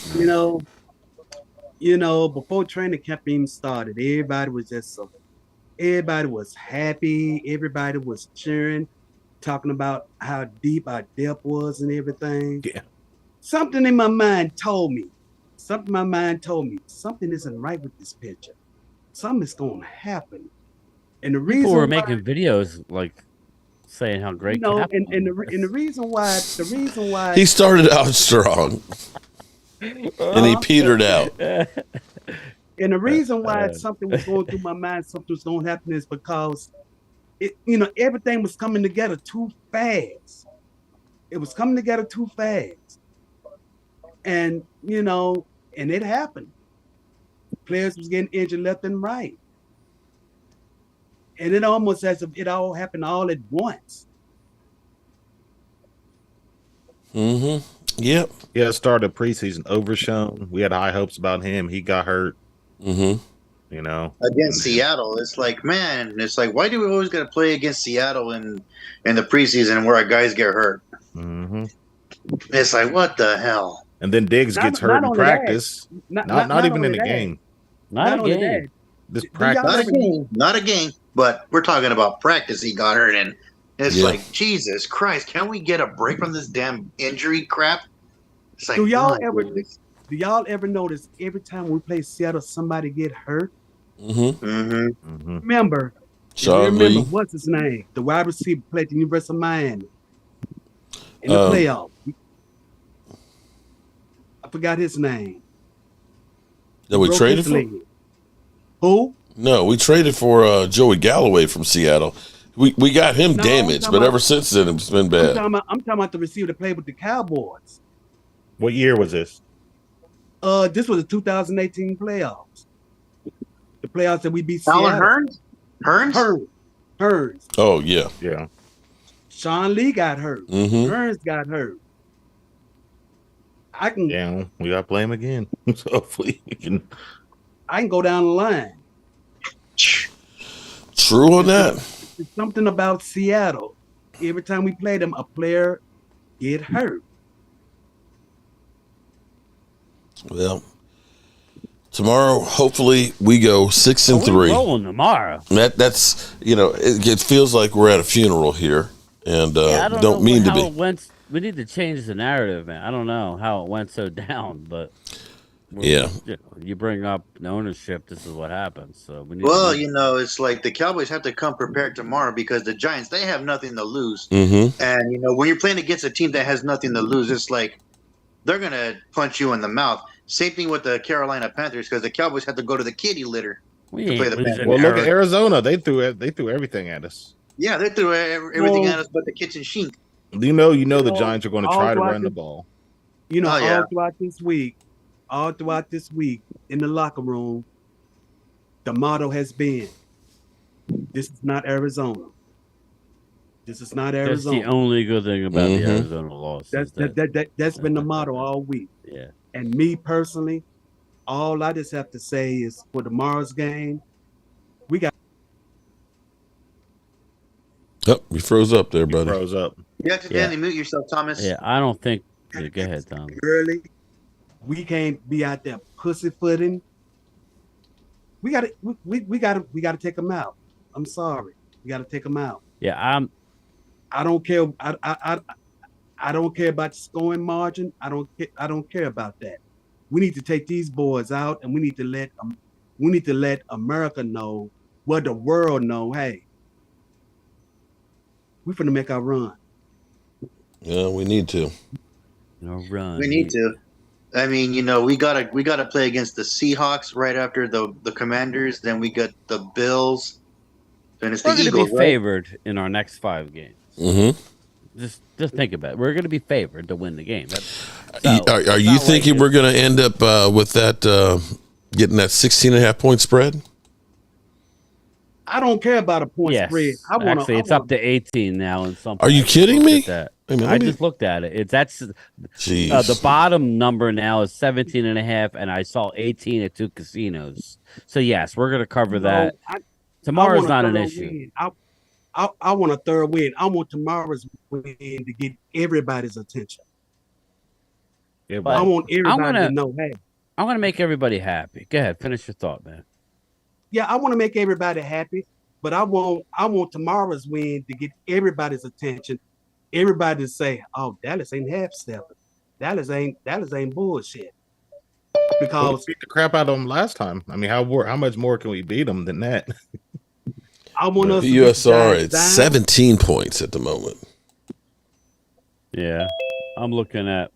You know, before training camp even started, everybody was happy. Everybody was cheering, talking about how deep our depth was and everything. Yeah. something in my mind told me. Something isn't right with this picture. Something is going to happen. And the People reason were making videos like saying how great, and the reason why he started out strong and he petered out. And the reason why something was going through my mind, something was going to happen, is because everything was coming together too fast. It was coming together too fast, and and it happened. Players was getting injured left and right, and it almost as if it all happened all at once. Mm-hmm. Yep. Yeah, started preseason overshown. We had high hopes about him. He got hurt. Mm-hmm. Against Seattle, it's like, man, why do we always got to play against Seattle in the preseason where our guys get hurt? Mm-hmm. It's like, what the hell? And then Diggs gets hurt in practice. Not even in the game. Not a game. This practice. Not a game. But we're talking about practice. He got hurt, and it's like, Jesus Christ, can we get a break from this damn injury crap? It's like, do y'all ever notice every time we play Seattle, somebody get hurt? Mm-hmm. Mm-hmm. Remember what's his name? The wide receiver played at the University of Miami in the playoff. I forgot his name. That we traded for? Who? No, we traded for Joey Galloway from Seattle. We got him damaged, but ever since then it's been bad. I'm talking about the receiver that played with the Cowboys. What year was this? This was the 2018 playoffs. The playoffs that we beat Seattle. Alan Hearns. Oh, yeah. Yeah. Sean Lee got hurt. Mm-hmm. Hearns got hurt. Yeah, we got to play him again. So hopefully we can. I can go down the line. True on that. It's something about Seattle. Every time we play them, a player get hurt. Well, tomorrow, hopefully, we go 6-3. Rolling tomorrow. That's it feels like we're at a funeral here, and don't mean to be. We need to change the narrative, man. I don't know how it went so down, but you bring up ownership. This is what happens. So we need. Well, it's like the Cowboys have to come prepared tomorrow because the Giants, they have nothing to lose, and when you're playing against a team that has nothing to lose, it's like they're gonna punch you in the mouth. Same thing with the Carolina Panthers because the Cowboys had to go to the kitty litter to play the Panthers. Well, look at Arizona. They threw everything at us. Yeah, they threw everything at us but the kitchen sink. You know the Giants are going to try to run the ball. All throughout this week in the locker room, the motto has been, "This is not Arizona. This is not Arizona." That's the only good thing about the Arizona loss. That's been the motto all week. Yeah. And me personally, all I just have to say is for tomorrow's game, we got. Oh, you froze up there, buddy. Froze up. You accidentally mute yourself, Thomas. Yeah, I don't think. Go ahead, Tom. Early, we can't be out there pussyfooting. We got to take them out. I'm sorry, we got to take them out. Yeah, I don't care. I don't care about the scoring margin. I don't care about that. We need to take these boys out, and we need to let America know, the world know. Hey, we're finna make our run. Yeah, we need to. No run. We need to. I mean, we gotta play against the Seahawks right after the Commanders. Then we got the Bills. Then it's the Eagles. We're going to be favored in our next 5 games. Mm-hmm. Just think about it. We're going to be favored to win the game. Are you thinking we're going to end up with that getting that 16.5 point spread? I don't care about a point spread. It's up to 18 now. And something. Are you kidding me? I just looked at it. The bottom number now is 17.5, and I saw 18 at 2 casinos. So yes, we're going to cover that. Tomorrow's not an issue. I want a third win. I want tomorrow's win to get everybody's attention. I want everybody to know, hey. I want to make everybody happy. Go ahead, finish your thought, man. Yeah, I want to make everybody happy, but I want tomorrow's win to get everybody's attention. Everybody to say, "Oh, Dallas ain't half stepping." Dallas ain't bullshit. Because we beat the crap out of them last time. I mean, how much more can we beat them than that? I want us the to USR at 17 points at the moment. Yeah, I'm looking at.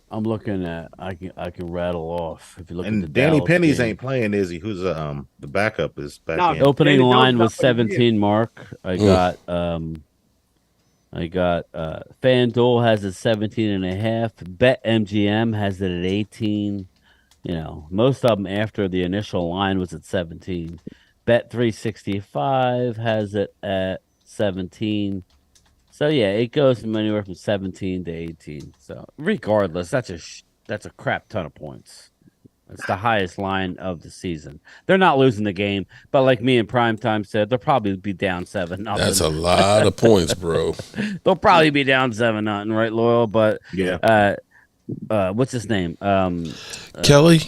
I can rattle off. If you look at the Danny Dallas Penny's game. ain't playing, is he? Who's the backup is back in. Opening line was 17. Mark. I got FanDuel has it 17.5. Bet MGM has it at 18. You know, most of them after the initial line was at 17. Bet 365 has it at 17. So yeah, it goes from anywhere from 17 to 18. So regardless, that's a crap ton of points. It's the highest line of the season. They're not losing the game, but like me in Primetime said, they'll probably be down 7-0. That's a lot of points, bro. They'll probably be down 7-0, right, Loyal? But yeah. What's his name? Kelly,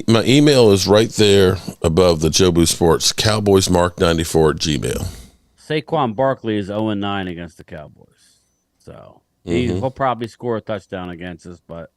my email is right there above the Jobu Sports, CowboysMark94 at Gmail. Saquon Barkley is 0-9 against the Cowboys. So he'll probably score a touchdown against us, but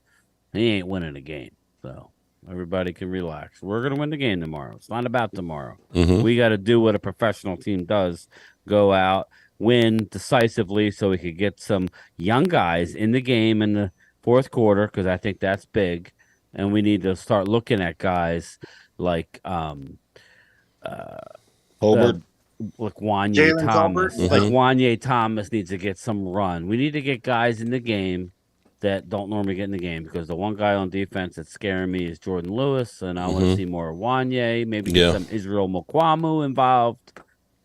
he ain't winning a game. So everybody can relax. We're going to win the game tomorrow. It's not about tomorrow. We got to do what a professional team does. Go out, win decisively so we could get some young guys in the game in the fourth quarter, because I think that's big. And we need to start looking at guys like Holbert. Like Wanye Thomas. Like Wanye Thomas needs to get some run. We need to get guys in the game that don't normally get in the game, because the one guy on defense that's scaring me is Jordan Lewis, and I want to see more Wanye, maybe get some Israel Mukwamu involved.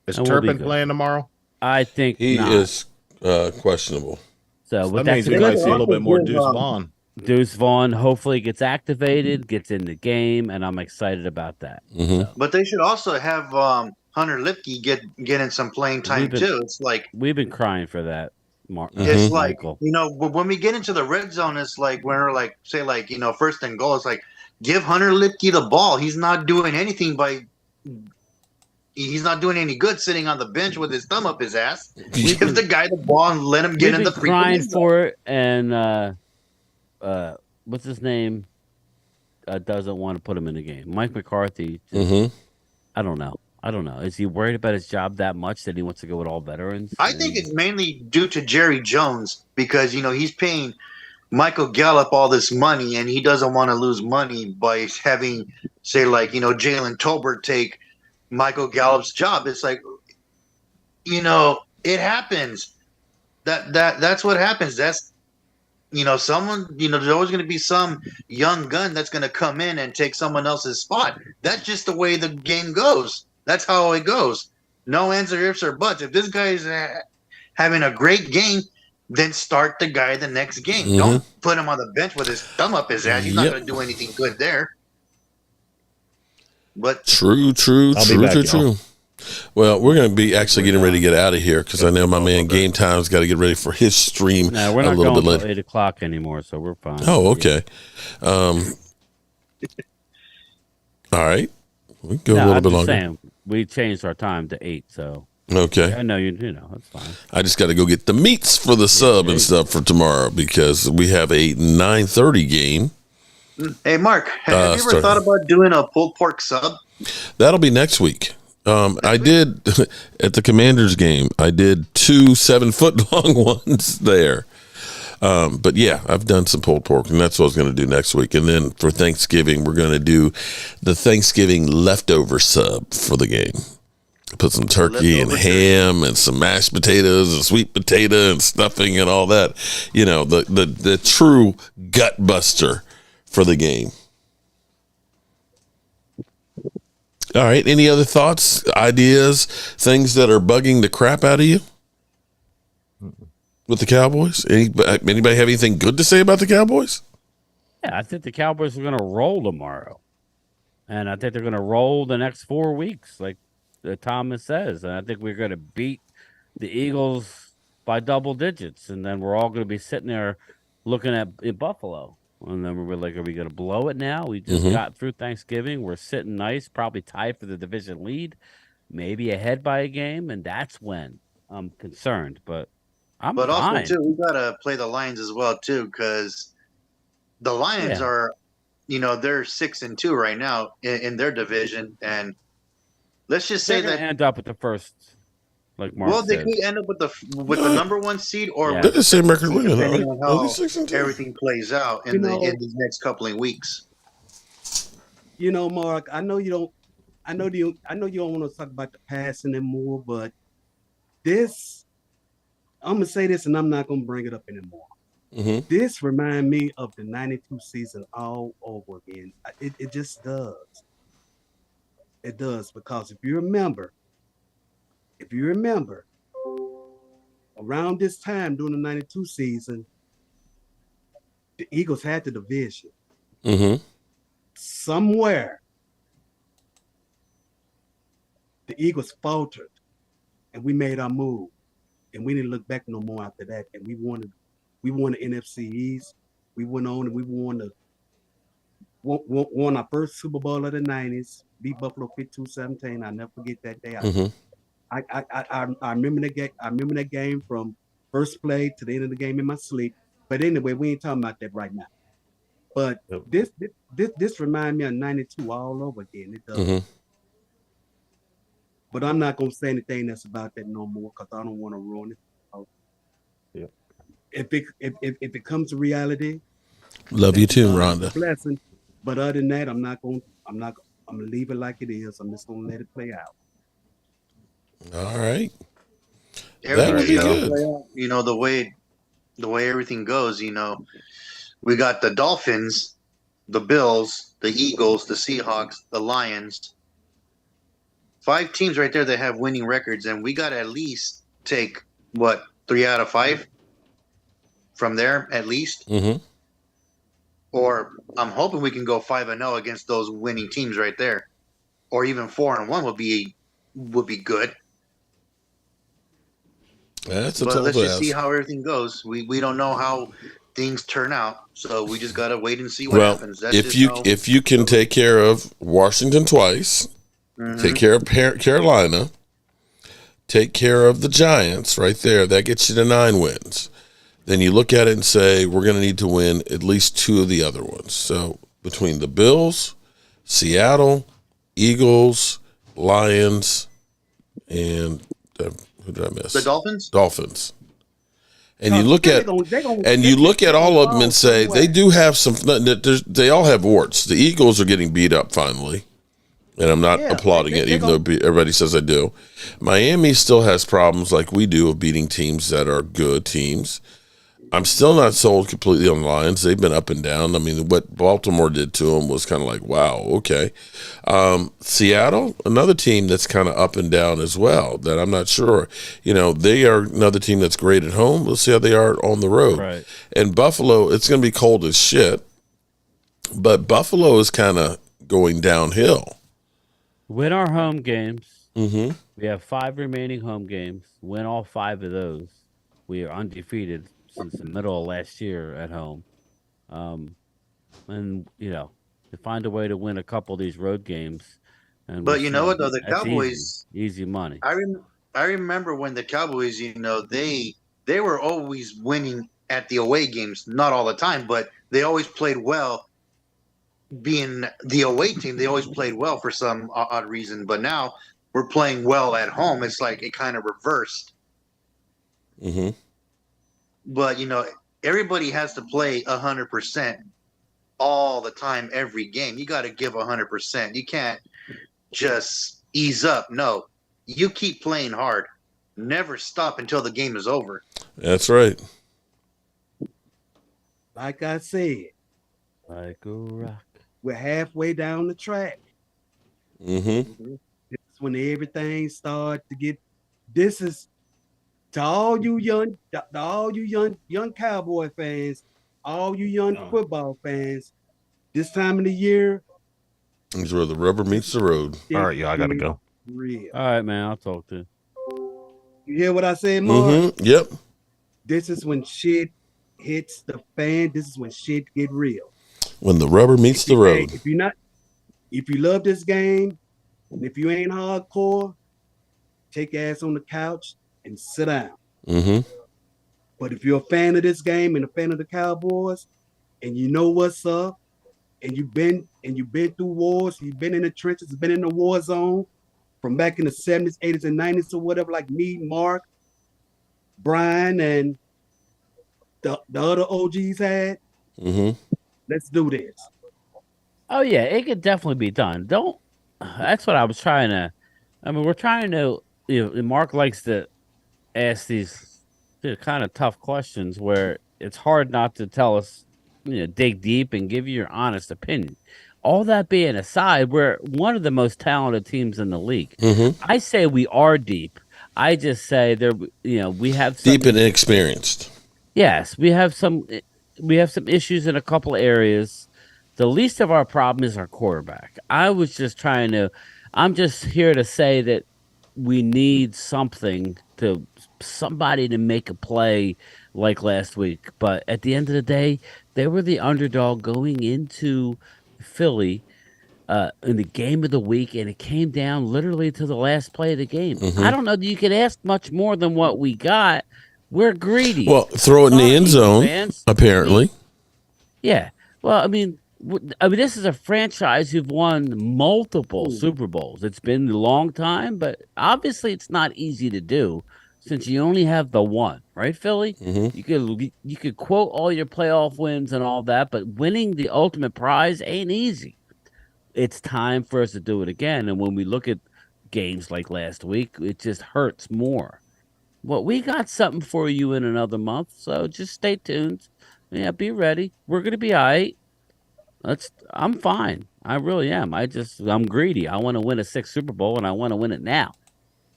Is Turpin playing tomorrow? I think he is questionable. So that means we might see a little bit more Deuce Vaughn. Deuce Vaughn hopefully gets activated, gets in the game, and I'm excited about that. So. But they should also have Hunter Lipke getting some playing time too. It's like we've been crying for that. It's like, you know, when we get into the red zone, it's like when we're like, say, like, you know, first and goal, it's like, give Hunter Lipke the ball. He's not doing anything he's not doing any good sitting on the bench with his thumb up his ass. Give the guy the ball and let him get in the freaking crying for it. And what's his name? Doesn't want to put him in the game. Mike McCarthy. I don't know. Is he worried about his job that much that he wants to go with all veterans? I think it's mainly due to Jerry Jones, because, you know, he's paying Michael Gallup all this money, and he doesn't want to lose money by having, say, like, you know, Jalen Tolbert take Michael Gallup's job. It's like, you know, it happens. That's what happens. That's, you know, someone, you know, there's always going to be some young gun that's going to come in and take someone else's spot. That's just the way the game goes. That's how it goes. No ands or ifs or buts. If this guy is having a great game, then start the guy the next game. Don't put him on the bench with his thumb up his ass. He's not going to do anything good there. But true. Well, we're going to be actually getting ready to get out of here, because I know my man Game Time's got to get ready for his stream. No, we're not going until 8 o'clock anymore, so we're fine. Oh, okay. All right. We can go a little bit longer. Saying, we changed our time to 8, so. Okay. I know you know, that's fine. I just got to go get the meats for the sub and stuff for tomorrow, because we have a 9:30 game. Hey, Mark, have you ever thought about doing a pulled pork sub? That'll be next week. I did at the Commanders game. I did 2 7-foot-long ones there. But yeah, I've done some pulled pork, and that's what I was going to do next week. And then for Thanksgiving, we're going to do the Thanksgiving leftover sub for the game. Put some turkey and ham and some mashed potatoes and sweet potato and stuffing and all that. You know, the true gut buster for the game. All right. Any other thoughts, ideas, things that are bugging the crap out of you with the Cowboys? Anybody have anything good to say about the Cowboys? Yeah, I think the Cowboys are going to roll tomorrow. And I think they're going to roll the next 4 weeks, like Thomas says. And I think we're going to beat the Eagles by double digits. And then we're all going to be sitting there looking at Buffalo. And then we're like, are we going to blow it now? We just got through Thanksgiving. We're sitting nice, probably tied for the division lead, maybe ahead by a game. And that's when I'm concerned. But But also too, we gotta play the Lions as well too, because the Lions are, they're 6-2 right now in their division, and let's just say that end up with the first. Like Mark they said. could end up with the number 1 seed or They're the same record seed, winner, depending right? on how everything plays out in these next couple of weeks. Mark, I know you don't want to talk about the passing and more, but I'm gonna say this, and I'm not gonna bring it up anymore. Mm-hmm. This reminds me of the '92 season all over again. It just does. It does, because if you remember, around this time during the '92 season, the Eagles had the division. Mm-hmm. Somewhere, the Eagles faltered, and we made our move, and we didn't look back no more after that. And we won the NFC East. We went on and we won our first Super Bowl of the '90s. Beat Buffalo 52-17. I'll never forget that day. I remember that game. I remember that game from first play to the end of the game in my sleep. But anyway, we ain't talking about that right now. But this reminds me of '92 all over again. It does. Mm-hmm. But I'm not gonna say anything that's about that no more, because I don't want to ruin it. Yeah. If it comes to reality, love you too, Rhonda. Blessing. But other than that, I'm gonna leave it like it is. I'm just gonna let it play out. All right. Everything play out, the way everything goes, we got the Dolphins, the Bills, the Eagles, the Seahawks, the Lions. 5 teams right there that have winning records, and we got to at least take 3 out of 5 from there at least. Mm-hmm. Or I'm hoping we can go 5-0 against those winning teams right there, or even 4-1 would be good. Let's just see how everything goes. We don't know how things turn out, so we just gotta wait and see what happens. That's if you can take care of Washington twice, take care of Carolina, take care of the Giants right there, that gets you to 9 wins. Then you look at it and say, we're going to need to win at least 2 of the other ones. So between the Bills, Seattle, Eagles, Lions, and who did I miss? The Dolphins. Dolphins. And you look at all of them and say they do have some. They all have warts. The Eagles are getting beat up finally, and I'm not applauding it, even though everybody says I do. Miami still has problems like we do of beating teams that are good teams. I'm still not sold completely on the Lions. They've been up and down. I mean, what Baltimore did to them was kind of like, wow, okay. Seattle, another team that's kind of up and down as well, that I'm not sure. They are another team that's great at home. Let's see how they are on the road. Right. And Buffalo, it's going to be cold as shit, but Buffalo is kind of going downhill. Win our home games. Mm-hmm. We have 5 remaining home games. Win all 5 of those. We are undefeated since the middle of last year at home. And, to find a way to win a couple of these road games. But you know what, though? The Cowboys... Easy money. I remember when the Cowboys, they were always winning at the away games. Not all the time, but they always played well. Being the away team, they always played well for some odd reason. But now we're playing well at home. It's like it kind of reversed. Mm-hmm. But, everybody has to play 100% all the time, every game. You got to give 100%. You can't just ease up. No, you keep playing hard. Never stop until the game is over. That's right. Like I said, like a rock. We're halfway down the track. Mm-hmm. This is when everything starts to get. This is to all you young Cowboy fans, all you young football fans. This time of the year, this is where the rubber meets the road. All right, y'all, I gotta go. Real. All right, man, I'll talk to you. You hear what I said, Mark? Mm-hmm. Yep. This is when shit hits the fan. This is when shit get real. When the rubber meets the road. If you love this game, and if you ain't hardcore, take your ass on the couch and sit down. Mm-hmm. But if you're a fan of this game and a fan of the Cowboys, and you know what's up, and you've been through wars, you've been in the trenches, been in the war zone from back in the 70s, 80s, and 90s or whatever, like me, Mark, Brian, and the other OGs had. Let's do this. Oh yeah, it could definitely be done. That's what I was trying to. I mean, we're trying to. Mark likes to ask these kind of tough questions where it's hard not to tell us, dig deep and give you your honest opinion. All that being aside, we're one of the most talented teams in the league. I say we are deep. I just say we have some, deep and inexperienced. Yes, we have some issues in a couple of areas. The least of our problem is our quarterback. I'm just here to say that we need somebody to make a play like last week. But at the end of the day, they were the underdog going into Philly in the game of the week, and it came down literally to the last play of the game. I don't know that you could ask much more than what we got. We're greedy. Well, throw it in the end zone, apparently. Yeah. Well, I mean, this is a franchise who've won multiple Super Bowls. It's been a long time, but obviously it's not easy to do since you only have the one, right, Philly? You could quote all your playoff wins and all that, but winning the ultimate prize ain't easy. It's time for us to do it again. And when we look at games like last week, it just hurts more. Well, we got something for you in another month, so just stay tuned. Yeah, be ready. We're gonna be all right. I'm fine. I really am. I'm greedy. I want to win a 6th Super Bowl, and I want to win it now.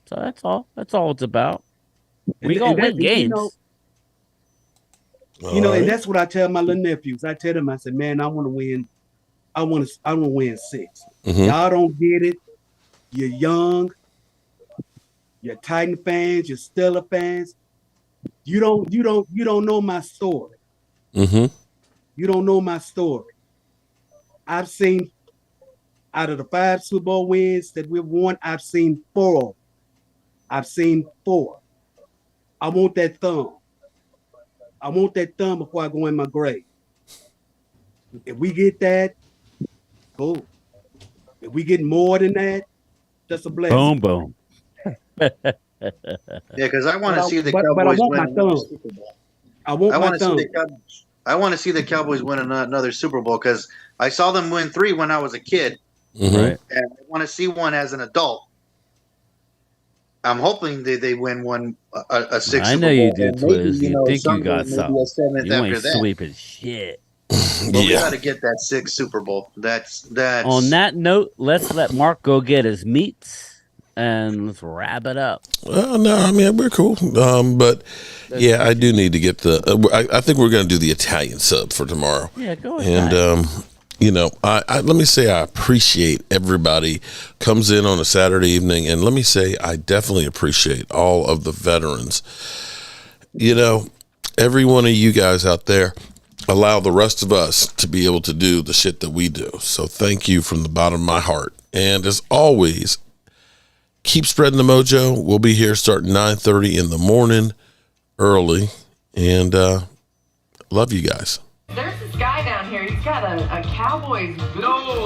So that's all. That's all it's about. We gonna win games. And that's what I tell my little nephews. I tell them, I said, man, I want to win. I want to win 6. Y'all don't get it. You're young. You're Titan fans. You're Steelers fans. You don't know my story. You don't know my story. I've seen out of the 5 Super Bowl wins that we've won, I've seen 4. I want that thumb. I want that thumb before I go in my grave. If we get that, cool. If we get more than that, that's a blessing. Boom, boom. Yeah, because I want to see the Cowboys win another Super Bowl. I want to see the Cowboys win another Super Bowl because I saw them win 3 when I was a kid, Right? And I want to see one as an adult. I'm hoping they win one a 6th. I know you do, Twiz. You think you got something? You ain't sweeping shit. But we got to get that 6th Super Bowl. That's. On that note, let's let Mark go get his meats. And let's wrap it up. Well, no, I mean, we're cool. But yeah, I do need to get I think we're going to do the Italian sub for tomorrow. Yeah, go ahead. And, let me say I appreciate everybody comes in on a Saturday evening. And let me say I definitely appreciate all of the veterans. Every one of you guys out there allow the rest of us to be able to do the shit that we do. So thank you from the bottom of my heart. And as always, keep spreading the mojo. We'll be here starting 9:30 in the morning early. And love you guys. There's this guy down here. He's got a Cowboys boot. No.